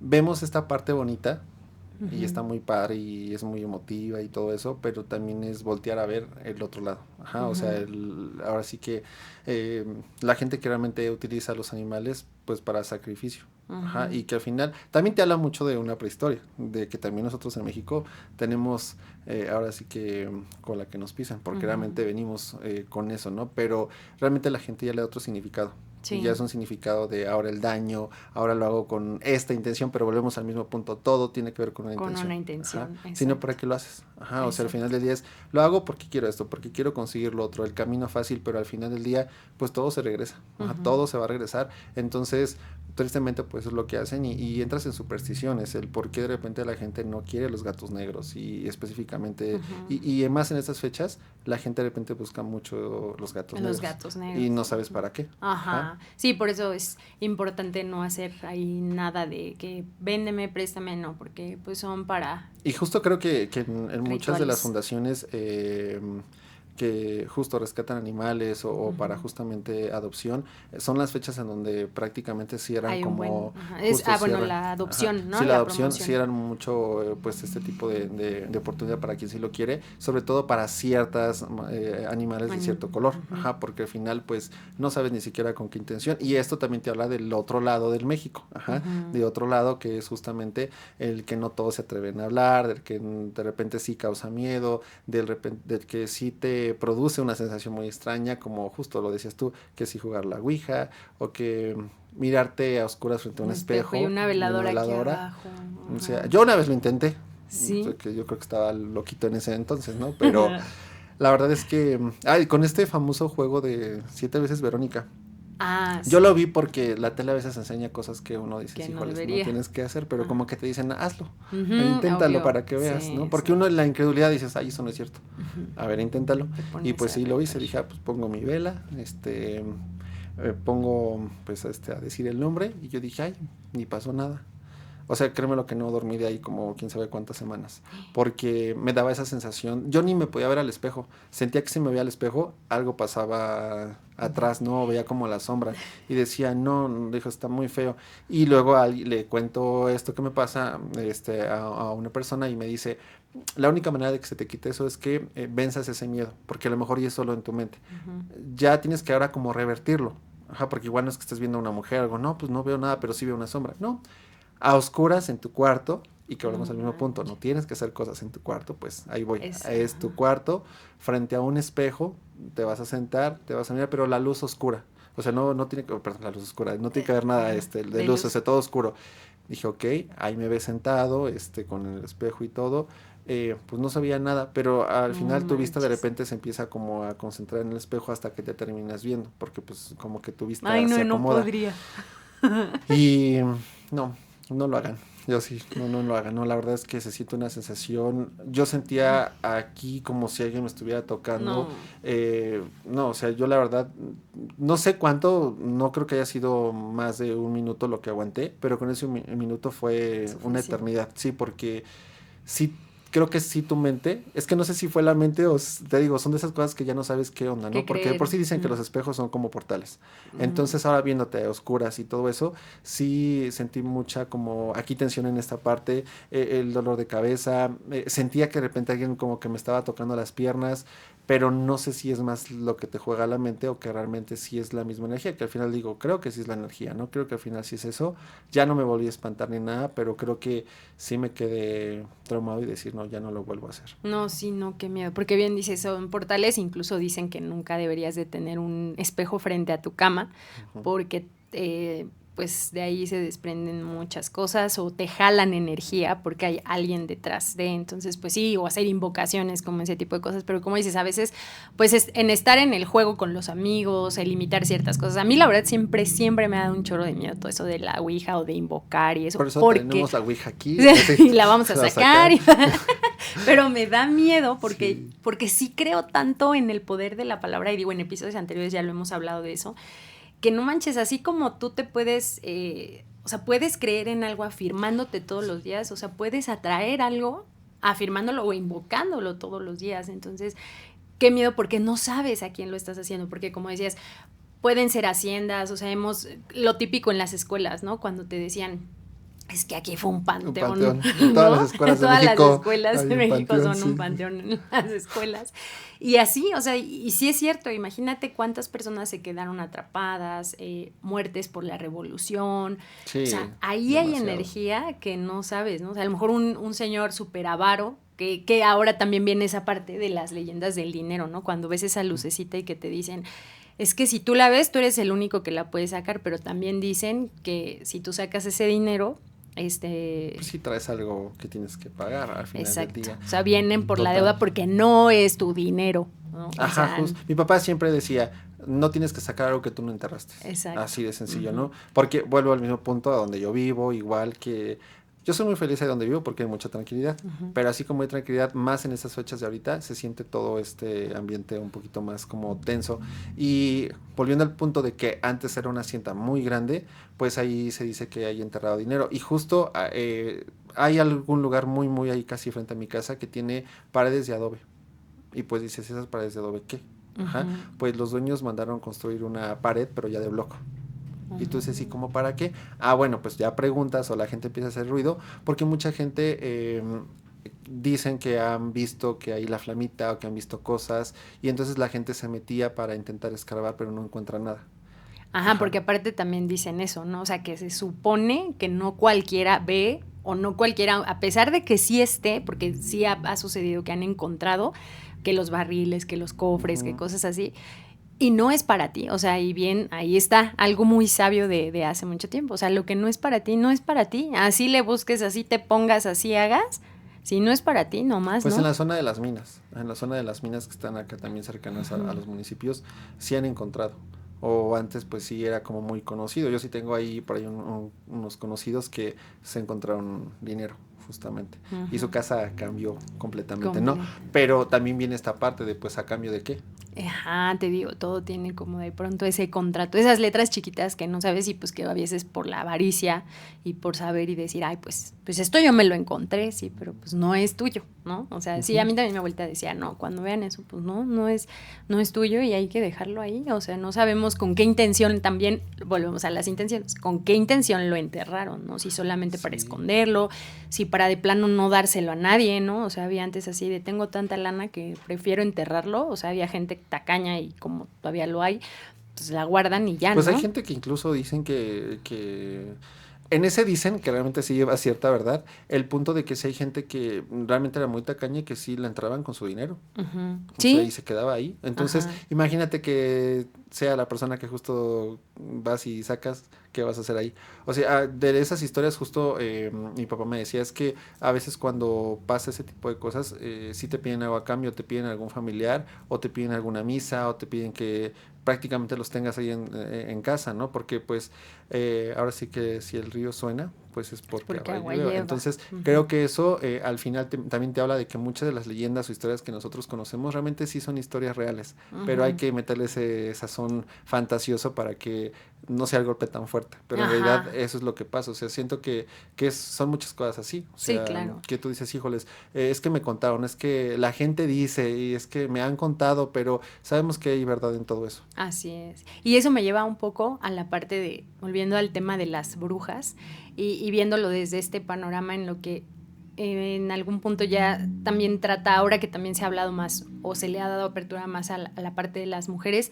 vemos esta parte bonita, y está muy padre, y es muy emotiva y todo eso, pero también es voltear a ver el otro lado. O sea, ahora sí que la gente que realmente utiliza a los animales, pues para sacrificio. Ajá, y que al final también te habla mucho de una prehistoria, de que también nosotros en México tenemos ahora sí que con la que nos pisan, porque realmente venimos con eso, ¿no? Pero realmente la gente ya le da otro significado. Sí. Y ya es un significado de ahora el daño, ahora lo hago con esta intención, pero volvemos al mismo punto, todo tiene que ver con una intención. Con una intención, si no, ¿para qué lo haces? Ajá, o sea, al final del día es, lo hago porque quiero esto, porque quiero conseguir lo otro, el camino fácil, pero al final del día, pues todo se regresa, todo se va a regresar, entonces tristemente pues es lo que hacen y entras en supersticiones, el por qué de repente la gente no quiere los gatos negros y específicamente, y más en estas fechas, la gente de repente busca mucho los gatos negros. Y no sabes para qué. Ajá. Sí, por eso es importante no hacer ahí nada de que véndeme, préstame, no, porque pues son para... Y justo creo que en muchas de las fundaciones que justo rescatan animales o para justamente adopción, son las fechas en donde prácticamente cierran como... la adopción, ¿no? Sí, la adopción cierran mucho pues este tipo de oportunidad para quien sí lo quiere, sobre todo para ciertas animales de cierto color, porque al final pues no sabes ni siquiera con qué intención, y esto también te habla del otro lado del México, de otro lado que es justamente el que no todos se atreven a hablar, del que de repente sí causa miedo, del que sí te produce una sensación muy extraña, como justo lo decías tú, que si jugar la ouija o que mirarte a oscuras frente a un espejo y una veladora aquí abajo. O sea, yo una vez lo intenté, ¿sí? Que yo creo que estaba loquito en ese entonces, ¿no? Pero la verdad es que con este famoso juego de 7 veces Verónica, yo lo vi porque la tele a veces enseña cosas que uno dice, híjoles, no tienes que hacer, pero como que te dicen, hazlo, inténtalo para que veas, ¿no? Porque uno en la incredulidad dices, eso no es cierto. A ver, inténtalo. Y pues sí lo hice, dije, pues pongo mi vela, pongo pues a decir el nombre, y yo dije, ni pasó nada. O sea, créeme lo que no dormí de ahí como quién sabe cuántas semanas, porque me daba esa sensación, yo ni me podía ver al espejo, sentía que si me veía al espejo, algo pasaba atrás, no, veía como la sombra, y decía, no, dijo, está muy feo, y luego le cuento esto que me pasa a una persona, y me dice, la única manera de que se te quite eso es que venzas ese miedo, porque a lo mejor ya es solo en tu mente, ya tienes que ahora como revertirlo, porque igual no es que estés viendo a una mujer, algo, no, pues no veo nada, pero sí veo una sombra, no, a oscuras en tu cuarto, y que volvemos al mismo punto, no tienes que hacer cosas en tu cuarto, pues ahí voy, es tu cuarto, frente a un espejo, te vas a sentar, te vas a mirar, pero la luz oscura, o sea, no tiene que, perdón, la luz oscura, no tiene que haber nada de luz, o sea, todo oscuro. Dije, ok, ahí me ves sentado, con el espejo y todo, pues no sabía nada, pero al final tu vista de repente se empieza como a concentrar en el espejo hasta que te terminas viendo, porque pues como que tu vista se acomoda. No podría. Y no lo hagan. Yo sí, no lo hagan. No, la verdad es que se siente una sensación. Yo sentía aquí como si alguien me estuviera tocando. O sea, yo la verdad no sé cuánto, no creo que haya sido más de 1 minuto lo que aguanté, pero con ese minuto fue una eternidad. Sí, porque sí. Creo que sí tu mente, es que no sé si fue la mente o te digo, son de esas cosas que ya no sabes qué onda, ¿no? Porque por sí dicen que los espejos son como portales. Entonces ahora viéndote a oscuras y todo eso, sí sentí mucha como aquí tensión en esta parte, el dolor de cabeza, sentía que de repente alguien como que me estaba tocando las piernas, pero no sé si es más lo que te juega a la mente o que realmente sí es la misma energía, que al final digo, creo que sí es la energía, ¿no? Creo que al final sí es eso. Ya no me volví a espantar ni nada, pero creo que sí me quedé traumado y decir, no, ya no lo vuelvo a hacer. No, sí, no, qué miedo, porque bien dices, son portales, incluso dicen que nunca deberías de tener un espejo frente a tu cama, porque pues de ahí se desprenden muchas cosas o te jalan energía porque hay alguien detrás de, entonces pues sí, o hacer invocaciones como ese tipo de cosas, pero como dices, a veces pues en estar en el juego con los amigos, el imitar ciertas cosas, a mí la verdad siempre me ha dado un chorro de miedo todo eso de la ouija o de invocar y eso. Por eso tenemos la ouija aquí. Y la vamos a sacar. Pero me da miedo porque sí creo tanto en el poder de la palabra, y digo, en episodios anteriores ya lo hemos hablado de eso, que no manches, así como tú te puedes, o sea, puedes creer en algo afirmándote todos los días, o sea, puedes atraer algo afirmándolo o invocándolo todos los días. Entonces, qué miedo porque no sabes a quién lo estás haciendo, porque como decías, pueden ser haciendas, o sea, lo típico en las escuelas, ¿no? Cuando te decían, Es que aquí fue un panteón. Un panteón. En todas las escuelas de México. Todas las escuelas de México panteón, son un panteón en las escuelas. Y así, o sea, y sí es cierto, imagínate cuántas personas se quedaron atrapadas, muertes por la revolución. Sí, o sea, ahí demasiado. hay energía que no sabes, ¿no? O sea, a lo mejor un señor súper avaro, que ahora también viene esa parte de las leyendas del dinero, ¿no? Cuando ves esa lucecita y que te dicen, es que si tú la ves, tú eres el único que la puede sacar, pero también dicen que si tú sacas ese dinero, pues sí traes algo que tienes que pagar al final exacto. del día. O sea, vienen por Total. la deuda porque no es tu dinero, ¿no? Ajá, o sea, justo. Mi papá siempre decía, no tienes que sacar algo que tú no enterraste. Exacto. Así de sencillo, ¿no? Porque vuelvo al mismo punto a donde yo vivo, igual que... Yo soy muy feliz ahí donde vivo porque hay mucha tranquilidad, pero así como hay tranquilidad, más en estas fechas de ahorita, se siente todo este ambiente un poquito más como tenso. Y volviendo al punto de que antes era una hacienda muy grande, pues ahí se dice que hay enterrado dinero. Y justo hay algún lugar muy, muy ahí casi frente a mi casa que tiene paredes de adobe. Y pues dices, ¿esas paredes de adobe qué? Ajá. Pues los dueños mandaron construir una pared, pero ya de bloco. Y tú dices, ¿y cómo para qué? Ah, bueno, pues ya preguntas o la gente empieza a hacer ruido, porque mucha gente dicen que han visto que hay la flamita o que han visto cosas, y entonces la gente se metía para intentar escarbar, pero no encuentra nada. Ajá, porque aparte también dicen eso, ¿no? O sea, que se supone que no cualquiera ve o no cualquiera, a pesar de que sí esté, porque sí ha sucedido que han encontrado que los barriles, que los cofres, que cosas así, y no es para ti, o sea, y bien, ahí está, algo muy sabio de hace mucho tiempo, o sea, lo que no es para ti, no es para ti, así le busques, así te pongas, así hagas, si no es para ti, nomás, Pues ¿no? en la zona de las minas, que están acá también cercanas a los municipios, sí han encontrado. O antes pues sí era como muy conocido. Yo sí tengo ahí por ahí unos conocidos que se encontraron dinero justamente. Y su casa cambió completamente, ¿no? Pero también viene esta parte de pues a cambio de qué. Ajá, te digo, todo tiene como de pronto ese contrato, esas letras chiquitas que no sabes y pues que a veces por la avaricia y por saber y decir, ay, pues esto yo me lo encontré, sí, pero pues no es tuyo, ¿no? O sea, sí, a mí también mi abuelita decía, no, cuando vean eso, pues no es tuyo y hay que dejarlo ahí, o sea, no sabemos con qué intención también, volvemos a las intenciones, con qué intención lo enterraron, ¿no? Si solamente para esconderlo, si para de plano no dárselo a nadie, ¿no? O sea, había antes así de tengo tanta lana que prefiero enterrarlo, o sea, había gente tacaña y como todavía lo hay, pues la guardan y ya, pues ¿no? Pues hay gente que incluso dicen que en ese dicen que realmente sí lleva cierta verdad, el punto de que sí hay gente que realmente era muy tacaña y que sí la entraban con su dinero. Sí. O sea, y se quedaba ahí. Entonces, imagínate que sea la persona que justo vas y sacas, ¿qué vas a hacer ahí? O sea, de esas historias justo mi papá me decía, es que a veces cuando pasa ese tipo de cosas, sí te piden algo a cambio, te piden algún familiar, o te piden alguna misa, o te piden que prácticamente los tengas ahí en casa, ¿no? Porque pues ahora sí que si el río suena, pues es porque agua lleva. Entonces creo que eso al final también te habla de que muchas de las leyendas o historias que nosotros conocemos realmente sí son historias reales, pero hay que meterle ese sazón fantasioso para que no sea el golpe tan fuerte, pero en realidad eso es lo que pasa, o sea, siento que son muchas cosas así, o sea, sí, claro. Que tú dices, híjoles, es que me contaron, es que la gente dice y es que me han contado, pero sabemos que hay verdad en todo eso. Así es, y eso me lleva un poco a la parte de, volviendo al tema de las brujas y viéndolo desde este panorama en lo que en algún punto ya también trata, ahora que también se ha hablado más o se le ha dado apertura más a la parte de las mujeres,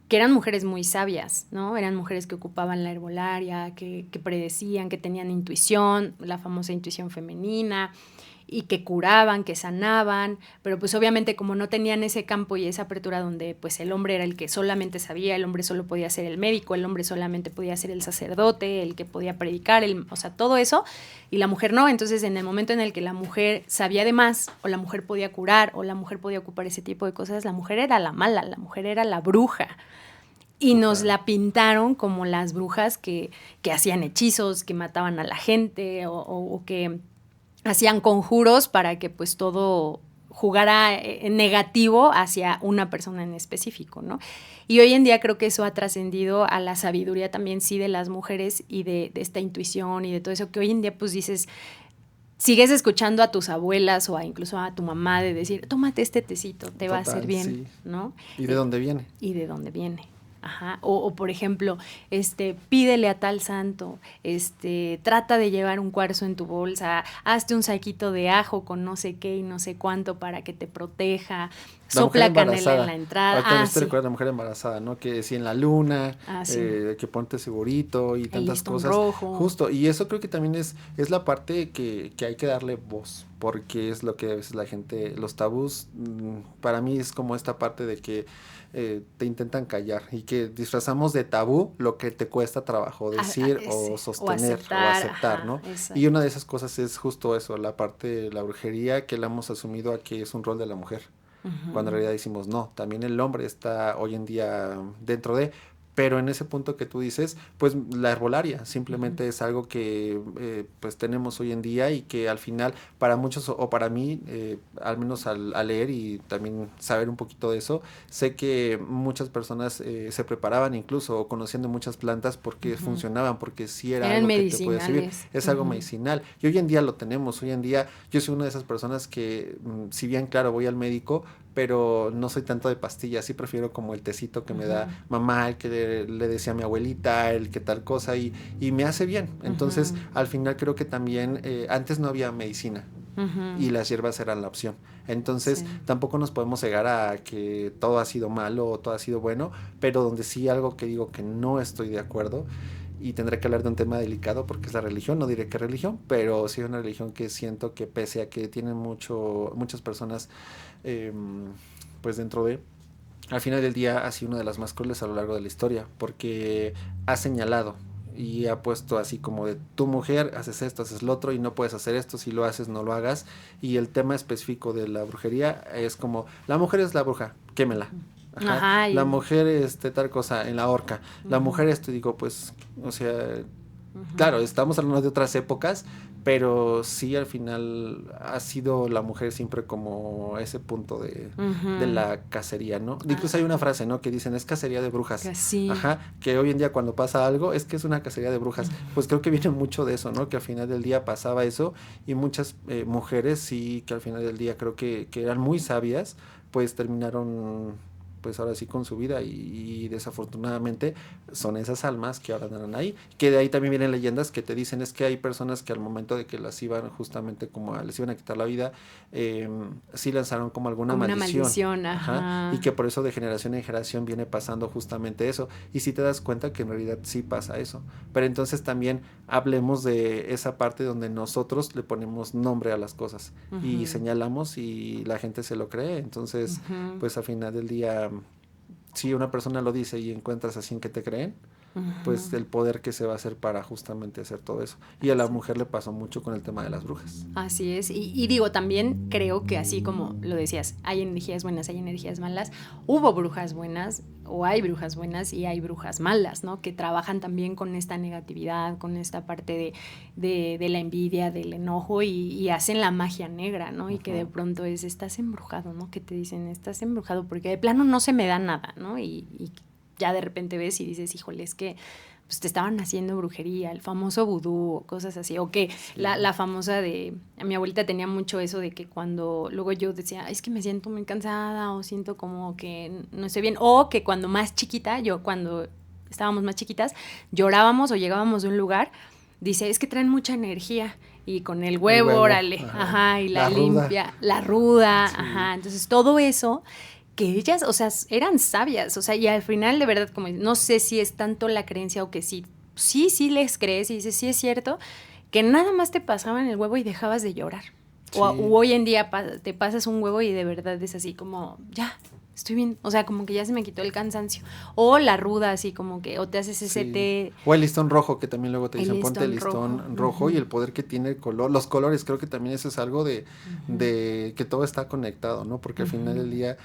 que eran mujeres muy sabias, ¿no? Eran mujeres que ocupaban la herbolaria, que predecían, que tenían intuición, la famosa intuición femenina, y que curaban, que sanaban, pero pues obviamente como no tenían ese campo y esa apertura donde pues el hombre era el que solamente sabía, el hombre solo podía ser el médico, el hombre solamente podía ser el sacerdote, el que podía predicar, o sea, todo eso, y la mujer no. Entonces en el momento en el que la mujer sabía de más, o la mujer podía curar, o la mujer podía ocupar ese tipo de cosas, la mujer era la mala, la mujer era la bruja. Y nos la pintaron como las brujas que hacían hechizos, que mataban a la gente o que hacían conjuros para que pues todo jugara negativo hacia una persona en específico, ¿no? Y hoy en día creo que eso ha trascendido a la sabiduría también sí de las mujeres y de esta intuición y de todo eso, que hoy en día pues dices, sigues escuchando a tus abuelas o incluso a tu mamá de decir, tómate este tecito, te va a hacer bien, sí. ¿no? ¿Y de dónde viene? Y de dónde viene. Ajá. O por ejemplo, pídele a tal santo, trata de llevar un cuarzo en tu bolsa, hazte un saquito de ajo con no sé qué y no sé cuánto para que te proteja, La mujer sopla canela en embarazada. la entrada. Ahorita me estoy Sí. recordando la mujer embarazada, ¿no? Que si en la luna, Sí. que ponte segurito y El tantas listón cosas. rojo. Justo, y eso creo que también es la parte que hay que darle voz, porque es lo que a veces la gente, los tabús, para mí es como esta parte de que te intentan callar y que disfrazamos de tabú lo que te cuesta trabajo decir o sostener o aceptar, ajá, ¿no? exacto. Y una de esas cosas es justo eso, la parte de la brujería que la hemos asumido a que es un rol de la mujer. Cuando en realidad decimos no, también el hombre está hoy en día dentro de, pero en ese punto que tú dices, pues la herbolaria simplemente es algo que pues tenemos hoy en día y que al final para muchos o para mí, al menos al leer y también saber un poquito de eso, sé que muchas personas se preparaban incluso o conociendo muchas plantas porque funcionaban, porque sí era Eran algo que te podía servir, medicinales. es algo medicinal y hoy en día lo tenemos, hoy en día yo soy una de esas personas que si bien claro voy al médico, pero no soy tanto de pastillas, sí prefiero como el tecito que me da mamá, el que le decía a mi abuelita, el que tal cosa, y me hace bien. Entonces, al final creo que también, antes no había medicina, y las hierbas eran la opción. Entonces, tampoco nos podemos cegar a que todo ha sido malo o todo ha sido bueno, pero donde sí algo que digo que no estoy de acuerdo, y tendré que hablar de un tema delicado porque es la religión, no diré qué religión, pero sí es una religión que siento que pese a que tienen muchas personas pues dentro de, al final del día ha sido una de las más crueles a lo largo de la historia, porque ha señalado y ha puesto así como de tu mujer, haces esto, haces lo otro y no puedes hacer esto, si lo haces no lo hagas, y el tema específico de la brujería es como, la mujer es la bruja, quémela. Ajá. Ajá, La mujer tal cosa en la horca, la mujer digo pues, o sea, claro, estamos hablando de otras épocas, pero sí al final ha sido la mujer siempre como ese punto de la cacería, ¿no? Incluso hay una frase, ¿no? Que dicen, es cacería de brujas. Sí. Ajá, que hoy en día cuando pasa algo es que es una cacería de brujas. Pues creo que viene mucho de eso, ¿no? Que al final del día pasaba eso y muchas mujeres sí que al final del día creo que eran muy sabias, pues terminaron pues ahora sí con su vida y desafortunadamente son esas almas que ahora andan ahí, que de ahí también vienen leyendas que te dicen es que hay personas que al momento de que las iban justamente como les iban a quitar la vida, sí lanzaron como alguna como maldición, una maldición, ajá. Y que por eso de generación en generación viene pasando justamente eso, y si te das cuenta que en realidad sí pasa eso, pero entonces también hablemos de esa parte donde nosotros le ponemos nombre a las cosas y señalamos y la gente se lo cree, entonces pues al final del día si una persona lo dice y encuentras así en que te creen, pues el poder que se va a hacer para justamente hacer todo eso. Y a la mujer le pasó mucho con el tema de las brujas. Así es, y digo, también creo que así como lo decías, hay energías buenas, hay energías malas, hubo brujas buenas, o hay brujas buenas y hay brujas malas, ¿no? Que trabajan también con esta negatividad, con esta parte de la envidia, del enojo, y hacen la magia negra, ¿no? Y que de pronto estás embrujado, ¿no? Que te dicen, estás embrujado, porque de plano no se me da nada, ¿no? Y ya de repente ves y dices, híjole, es que pues te estaban haciendo brujería, el famoso vudú o cosas así, o que la famosa de, mi abuelita tenía mucho eso de que cuando, luego yo decía, es que me siento muy cansada o siento como que no estoy bien, o que cuando más chiquita, cuando estábamos más chiquitas, llorábamos o llegábamos de un lugar, dice, es que traen mucha energía, y con el huevo, órale, ajá, y la limpia, ruda. La ruda, sí. Ajá, entonces todo eso que ellas, o sea, eran sabias, o sea, y al final de verdad, como no sé si es tanto la creencia o que sí les crees y dices, sí es cierto, que nada más te pasaban el huevo y dejabas de llorar. Sí. O hoy en día te pasas un huevo y de verdad es así como, ya, estoy bien, o sea, como que ya se me quitó el cansancio. O la ruda, así como que, o te haces ese té. O el listón rojo, que también luego te dicen, ponte el listón rojo y el poder que tiene el color, los colores, creo que también eso es algo de que todo está conectado, ¿no? Porque al final del día,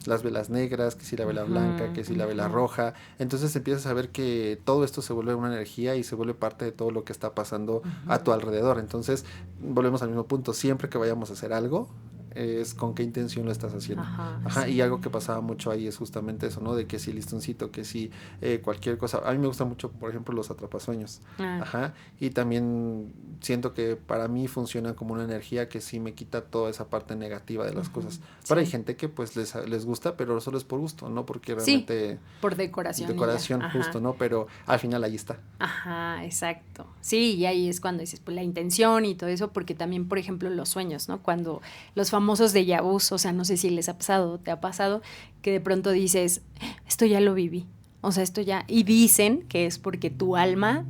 las velas negras, que si la vela blanca, que si la vela roja, entonces empiezas a ver que todo esto se vuelve una energía y se vuelve parte de todo lo que está pasando a tu alrededor. Entonces, volvemos al mismo punto, siempre que vayamos a hacer algo, es con qué intención lo estás haciendo. Ajá, Sí. y algo que pasaba mucho ahí es justamente eso, ¿no? De que si listoncito, que si cualquier cosa. A mí me gusta mucho, por ejemplo, los atrapasueños. Ajá, y también siento que para mí funciona como una energía que sí me quita toda esa parte negativa de las cosas. Pero hay gente que pues les gusta, pero solo es por gusto, no porque realmente... por decoración. Decoración, justo, ¿no? Pero al final ahí está. Ajá, exacto. Sí, y ahí es cuando dices, pues la intención y todo eso, porque también, por ejemplo, los sueños, ¿no? Cuando los famosos déjà vus, o sea, no sé si les ha pasado, te ha pasado, que de pronto dices, esto ya lo viví, o sea, esto ya, y dicen que es porque tu alma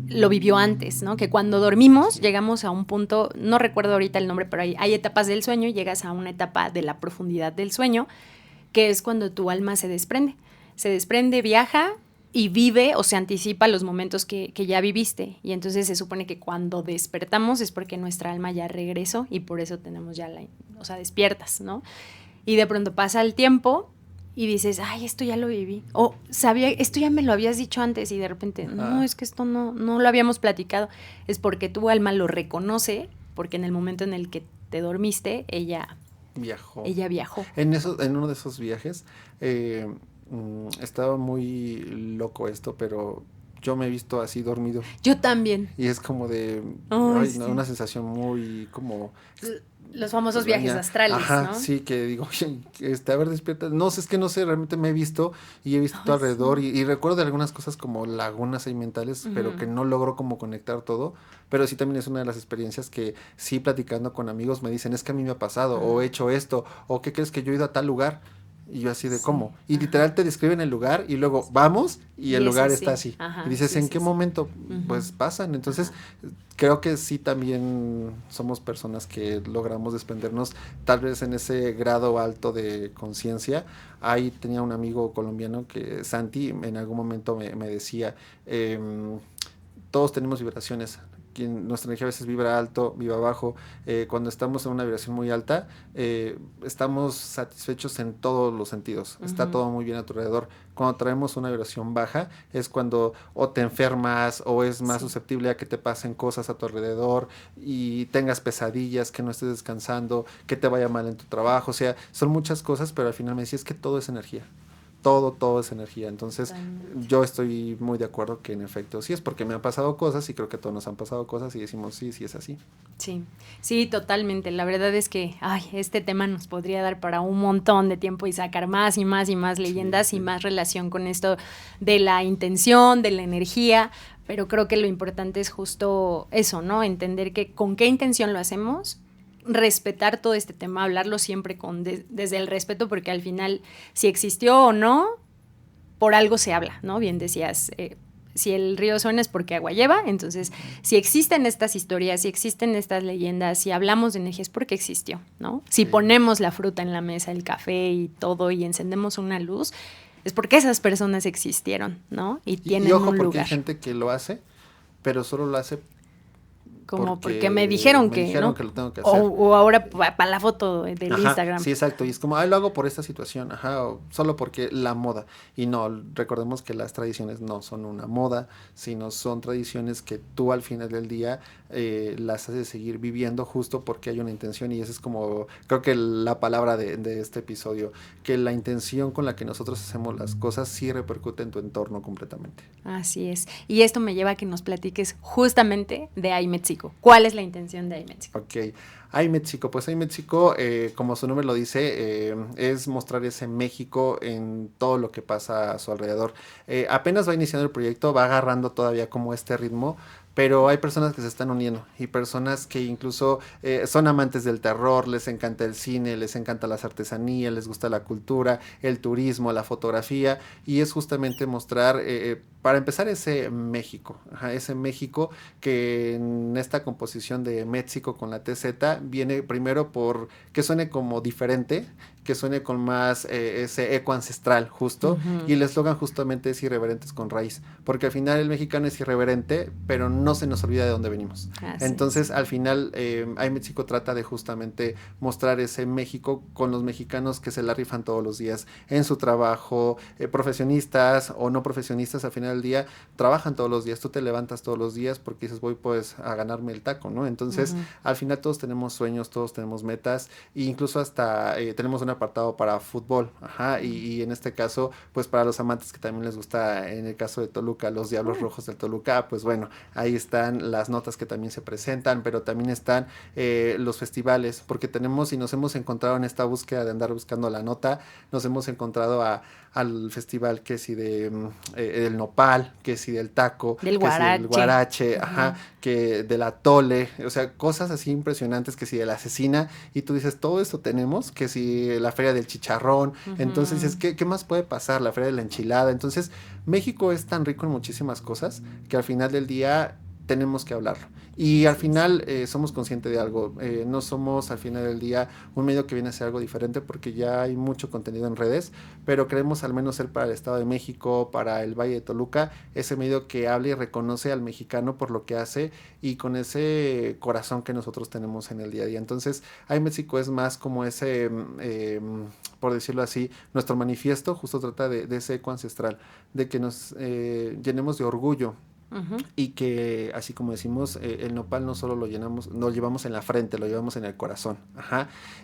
lo vivió antes, ¿no? Que cuando dormimos llegamos a un punto, no recuerdo ahorita el nombre, pero hay etapas del sueño y llegas a una etapa de la profundidad del sueño, que es cuando tu alma se desprende, viaja y vive o se anticipa los momentos que ya viviste. Y entonces se supone que cuando despertamos es porque nuestra alma ya regresó y por eso tenemos ya o sea, despiertas, ¿no? Y de pronto pasa el tiempo y dices, ay, esto ya lo viví. O sabía, esto ya me lo habías dicho antes y de repente, no, es que esto no lo habíamos platicado. Es porque tu alma lo reconoce, porque en el momento en el que te dormiste, ella viajó. En uno de esos viajes, estaba muy loco esto, pero yo me he visto así dormido. Yo también. Y es como de sí. una sensación muy como... Los famosos viajes astrales, ajá, ¿no? Sí, que digo, a ver, despierta. No sé, es que no sé, realmente me he visto y he visto todo alrededor y recuerdo de algunas cosas como lagunas ahí mentales, pero que no logro como conectar todo. Pero sí también es una de las experiencias que sí platicando con amigos me dicen, es que a mí me ha pasado, o he hecho esto, o ¿qué crees que yo he ido a tal lugar? Y yo así de ¿cómo? Y literal te describen el lugar y luego vamos y el lugar está así. Y dices, ¿en qué momento? Pues pasan. Entonces, creo que sí también somos personas que logramos desprendernos tal vez en ese grado alto de conciencia. Ahí tenía un amigo colombiano que, Santi, en algún momento me decía, todos tenemos vibraciones. Nuestra energía a veces vibra alto, vibra bajo. Cuando estamos en una vibración muy alta, estamos satisfechos en todos los sentidos. Está todo muy bien a tu alrededor. Cuando traemos una vibración baja, es cuando o te enfermas o es más susceptible a que te pasen cosas a tu alrededor y tengas pesadillas, que no estés descansando, que te vaya mal en tu trabajo. O sea, son muchas cosas, pero al final me decía, es que todo es energía. Todo es energía. Entonces, yo estoy muy de acuerdo que en efecto sí es porque me han pasado cosas y creo que a todos nos han pasado cosas y decimos sí es así. Sí, totalmente. La verdad es que este tema nos podría dar para un montón de tiempo y sacar más y más y más leyendas y más relación con esto de la intención, de la energía, pero creo que lo importante es justo eso, ¿no? Entender que con qué intención lo hacemos, respetar todo este tema, hablarlo siempre desde el respeto, porque al final, si existió o no, por algo se habla, ¿no? Bien decías, si el río suena es porque agua lleva, entonces, si existen estas historias, si existen estas leyendas, si hablamos de energía es porque existió, ¿no? Si ponemos la fruta en la mesa, el café y todo, y encendemos una luz, es porque esas personas existieron, ¿no? Y tienen ojo, un lugar. porque hay gente que lo hace, pero solo lo hace como porque me dijeron que, ¿no? que lo tengo que hacer. O ahora para la foto del Instagram. Sí, exacto. Y es como, lo hago por esta situación, o solo porque la moda. Y no, recordemos que las tradiciones no son una moda, sino son tradiciones que tú al final del día las haces seguir viviendo justo porque hay una intención. Y esa es como, creo que la palabra de este episodio, que la intención con la que nosotros hacemos las cosas sí repercute en tu entorno completamente. Así es. Y esto me lleva a que nos platiques justamente de iMéxico. ¿Cuál es la intención de iMéxico? Ok, iMéxico, pues iMéxico, como su nombre lo dice, es mostrar ese México en todo lo que pasa a su alrededor. Apenas va iniciando el proyecto, va agarrando todavía como este ritmo, pero hay personas que se están uniendo y personas que incluso son amantes del terror, les encanta el cine, les encanta las artesanías, les gusta la cultura, el turismo, la fotografía, y es justamente mostrar, para empezar, ese México que en esta composición de México con la TZ viene primero por que suene como diferente, que suene con más ese eco ancestral, justo, y el eslogan justamente es irreverentes con raíz, porque al final el mexicano es irreverente, pero no se nos olvida de dónde venimos. Entonces, al final, iMéxico trata de justamente mostrar ese México con los mexicanos que se la rifan todos los días en su trabajo, profesionistas o no profesionistas, al final del día trabajan todos los días, tú te levantas todos los días porque dices voy pues a ganarme el taco, ¿no? Entonces al final todos tenemos sueños, todos tenemos metas e incluso hasta tenemos un apartado para fútbol, y en este caso pues para los amantes que también les gusta, en el caso de Toluca, los Diablos Rojos del Toluca, pues bueno, ahí están las notas que también se presentan, pero también están los festivales, porque tenemos y nos hemos encontrado en esta búsqueda de andar buscando la nota, nos hemos encontrado al festival que si del nopal, que si del taco, del guarache, que del atole, o sea, cosas así impresionantes, que si de la cecina, y tú dices, todo esto tenemos, que si la feria del chicharrón, entonces dices, ¿qué más puede pasar? La feria de la enchilada. Entonces México es tan rico en muchísimas cosas que al final del día tenemos que hablarlo. Y al final somos conscientes de algo, no somos al final del día un medio que viene a ser algo diferente porque ya hay mucho contenido en redes, pero queremos al menos ser para el Estado de México, para el Valle de Toluca, ese medio que hable y reconoce al mexicano por lo que hace y con ese corazón que nosotros tenemos en el día a día. Entonces, iMéxico es más como ese, por decirlo así, nuestro manifiesto justo trata de ese eco ancestral, de que nos llenemos de orgullo. Y que así como decimos, el nopal no solo lo llevamos en la frente, lo llevamos en el corazón.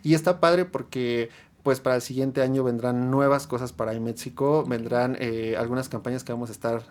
Y está padre porque pues para el siguiente año vendrán nuevas cosas para iMéxico, vendrán algunas campañas que vamos a estar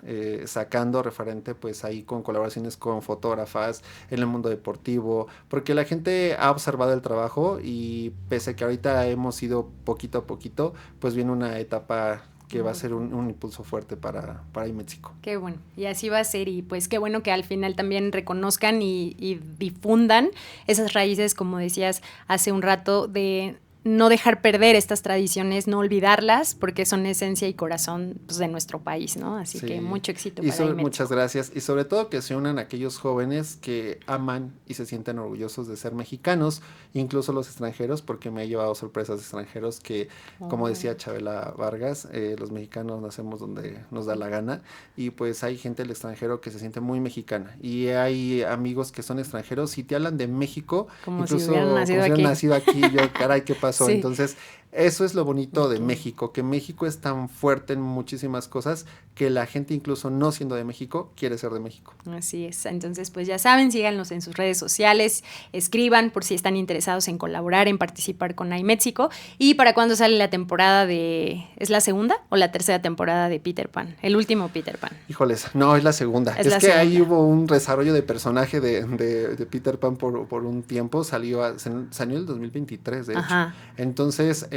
sacando referente pues ahí con colaboraciones con fotógrafas en el mundo deportivo, porque la gente ha observado el trabajo y pese a que ahorita hemos ido poquito a poquito, pues viene una etapa que va a ser un impulso fuerte para iMéxico. Qué bueno, y así va a ser, y pues qué bueno que al final también reconozcan y difundan esas raíces, como decías hace un rato, de no dejar perder estas tradiciones, no olvidarlas, porque son esencia y corazón pues, de nuestro país, ¿no? Así que mucho éxito para iMéxico. Muchas gracias, y sobre todo que se unan aquellos jóvenes que aman y se sienten orgullosos de ser mexicanos, incluso los extranjeros, porque me he llevado sorpresas de extranjeros que, como decía Chabela Vargas, los mexicanos nacemos donde nos da la gana, y pues hay gente del extranjero que se siente muy mexicana, y hay amigos que son extranjeros y te hablan de México, como incluso si hubieran nacido aquí. Yo, caray, ¿qué pasó? Sí. Entonces, eso es lo bonito de Okay. México, que México es tan fuerte en muchísimas cosas que la gente, incluso no siendo de México, quiere ser de México. Así es, entonces pues ya saben, síganos en sus redes sociales, escriban por si están interesados en colaborar, en participar con iMéxico. ¿Y para cuándo sale la temporada ¿es la segunda o la tercera temporada de Peter Pan? El último Peter Pan. Híjoles, no, es la segunda. Es que segunda. Ahí hubo un desarrollo de personaje de Peter Pan por un tiempo, salió en el 2023, de hecho. Entonces,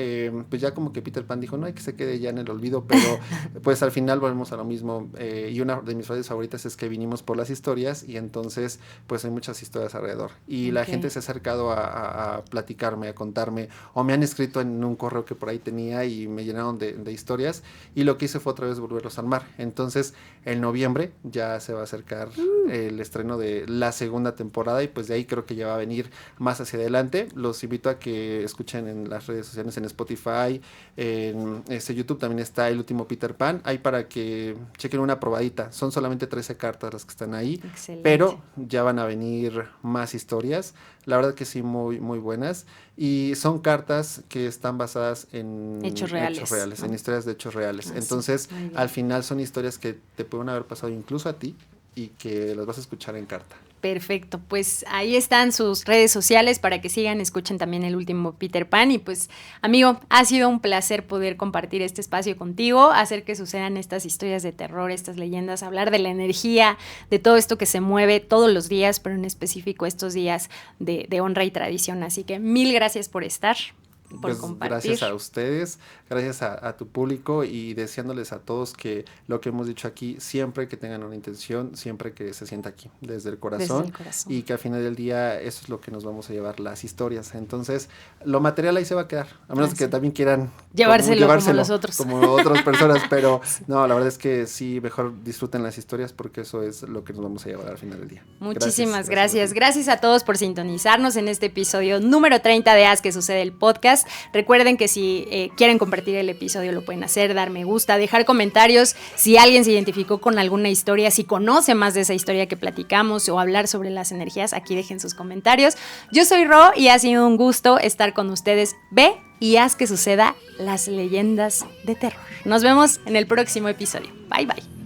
pues ya como que Peter Pan dijo, no hay que se quede ya en el olvido, pero pues al final volvemos a lo mismo, y una de mis frases favoritas es que vinimos por las historias, y entonces pues hay muchas historias alrededor, y la gente se ha acercado a platicarme, a contarme, o me han escrito en un correo que por ahí tenía y me llenaron de historias, y lo que hice fue otra vez volverlos a armar. Entonces en noviembre ya se va a acercar el estreno de la segunda temporada, y pues de ahí creo que ya va a venir más hacia adelante. Los invito a que escuchen en las redes sociales, en Spotify, en YouTube también está El Último Peter Pan, ahí para que chequen una probadita. Son solamente 13 cartas las que están ahí. Excelente. Pero ya van a venir más historias, la verdad que sí, muy, muy buenas, y son cartas que están basadas en hechos reales, ¿no? En historias de hechos reales. Entonces, al final son historias que te pueden haber pasado incluso a ti y que las vas a escuchar en carta. Perfecto, pues ahí están sus redes sociales para que sigan, escuchen también El Último Peter Pan. Y pues, amigo, ha sido un placer poder compartir este espacio contigo, hacer que sucedan estas historias de terror, estas leyendas, hablar de la energía, de todo esto que se mueve todos los días, pero en específico estos días de honra y tradición. Así que mil gracias por estar. Por compartir. Gracias a ustedes, gracias a tu público, y deseándoles a todos que lo que hemos dicho aquí, siempre que tengan una intención, siempre que se sienta aquí, desde el corazón, y que al final del día eso es lo que nos vamos a llevar, las historias. Entonces, lo material ahí se va a quedar, a menos que también quieran llevárselo como los otros. Como otras personas, pero no, la verdad es que sí, mejor disfruten las historias, porque eso es lo que nos vamos a llevar al final del día. Muchísimas gracias. Gracias a todos por sintonizarnos en este episodio número 30 de Haz que Sucede el podcast. podcast. Recuerden que si quieren compartir el episodio lo pueden hacer, dar me gusta, dejar comentarios si alguien se identificó con alguna historia, si conoce más de esa historia que platicamos o hablar sobre las energías, aquí dejen sus comentarios. Yo soy Ro y ha sido un gusto estar con ustedes. Ve y haz que suceda las leyendas de terror. Nos vemos en el próximo episodio. Bye, bye.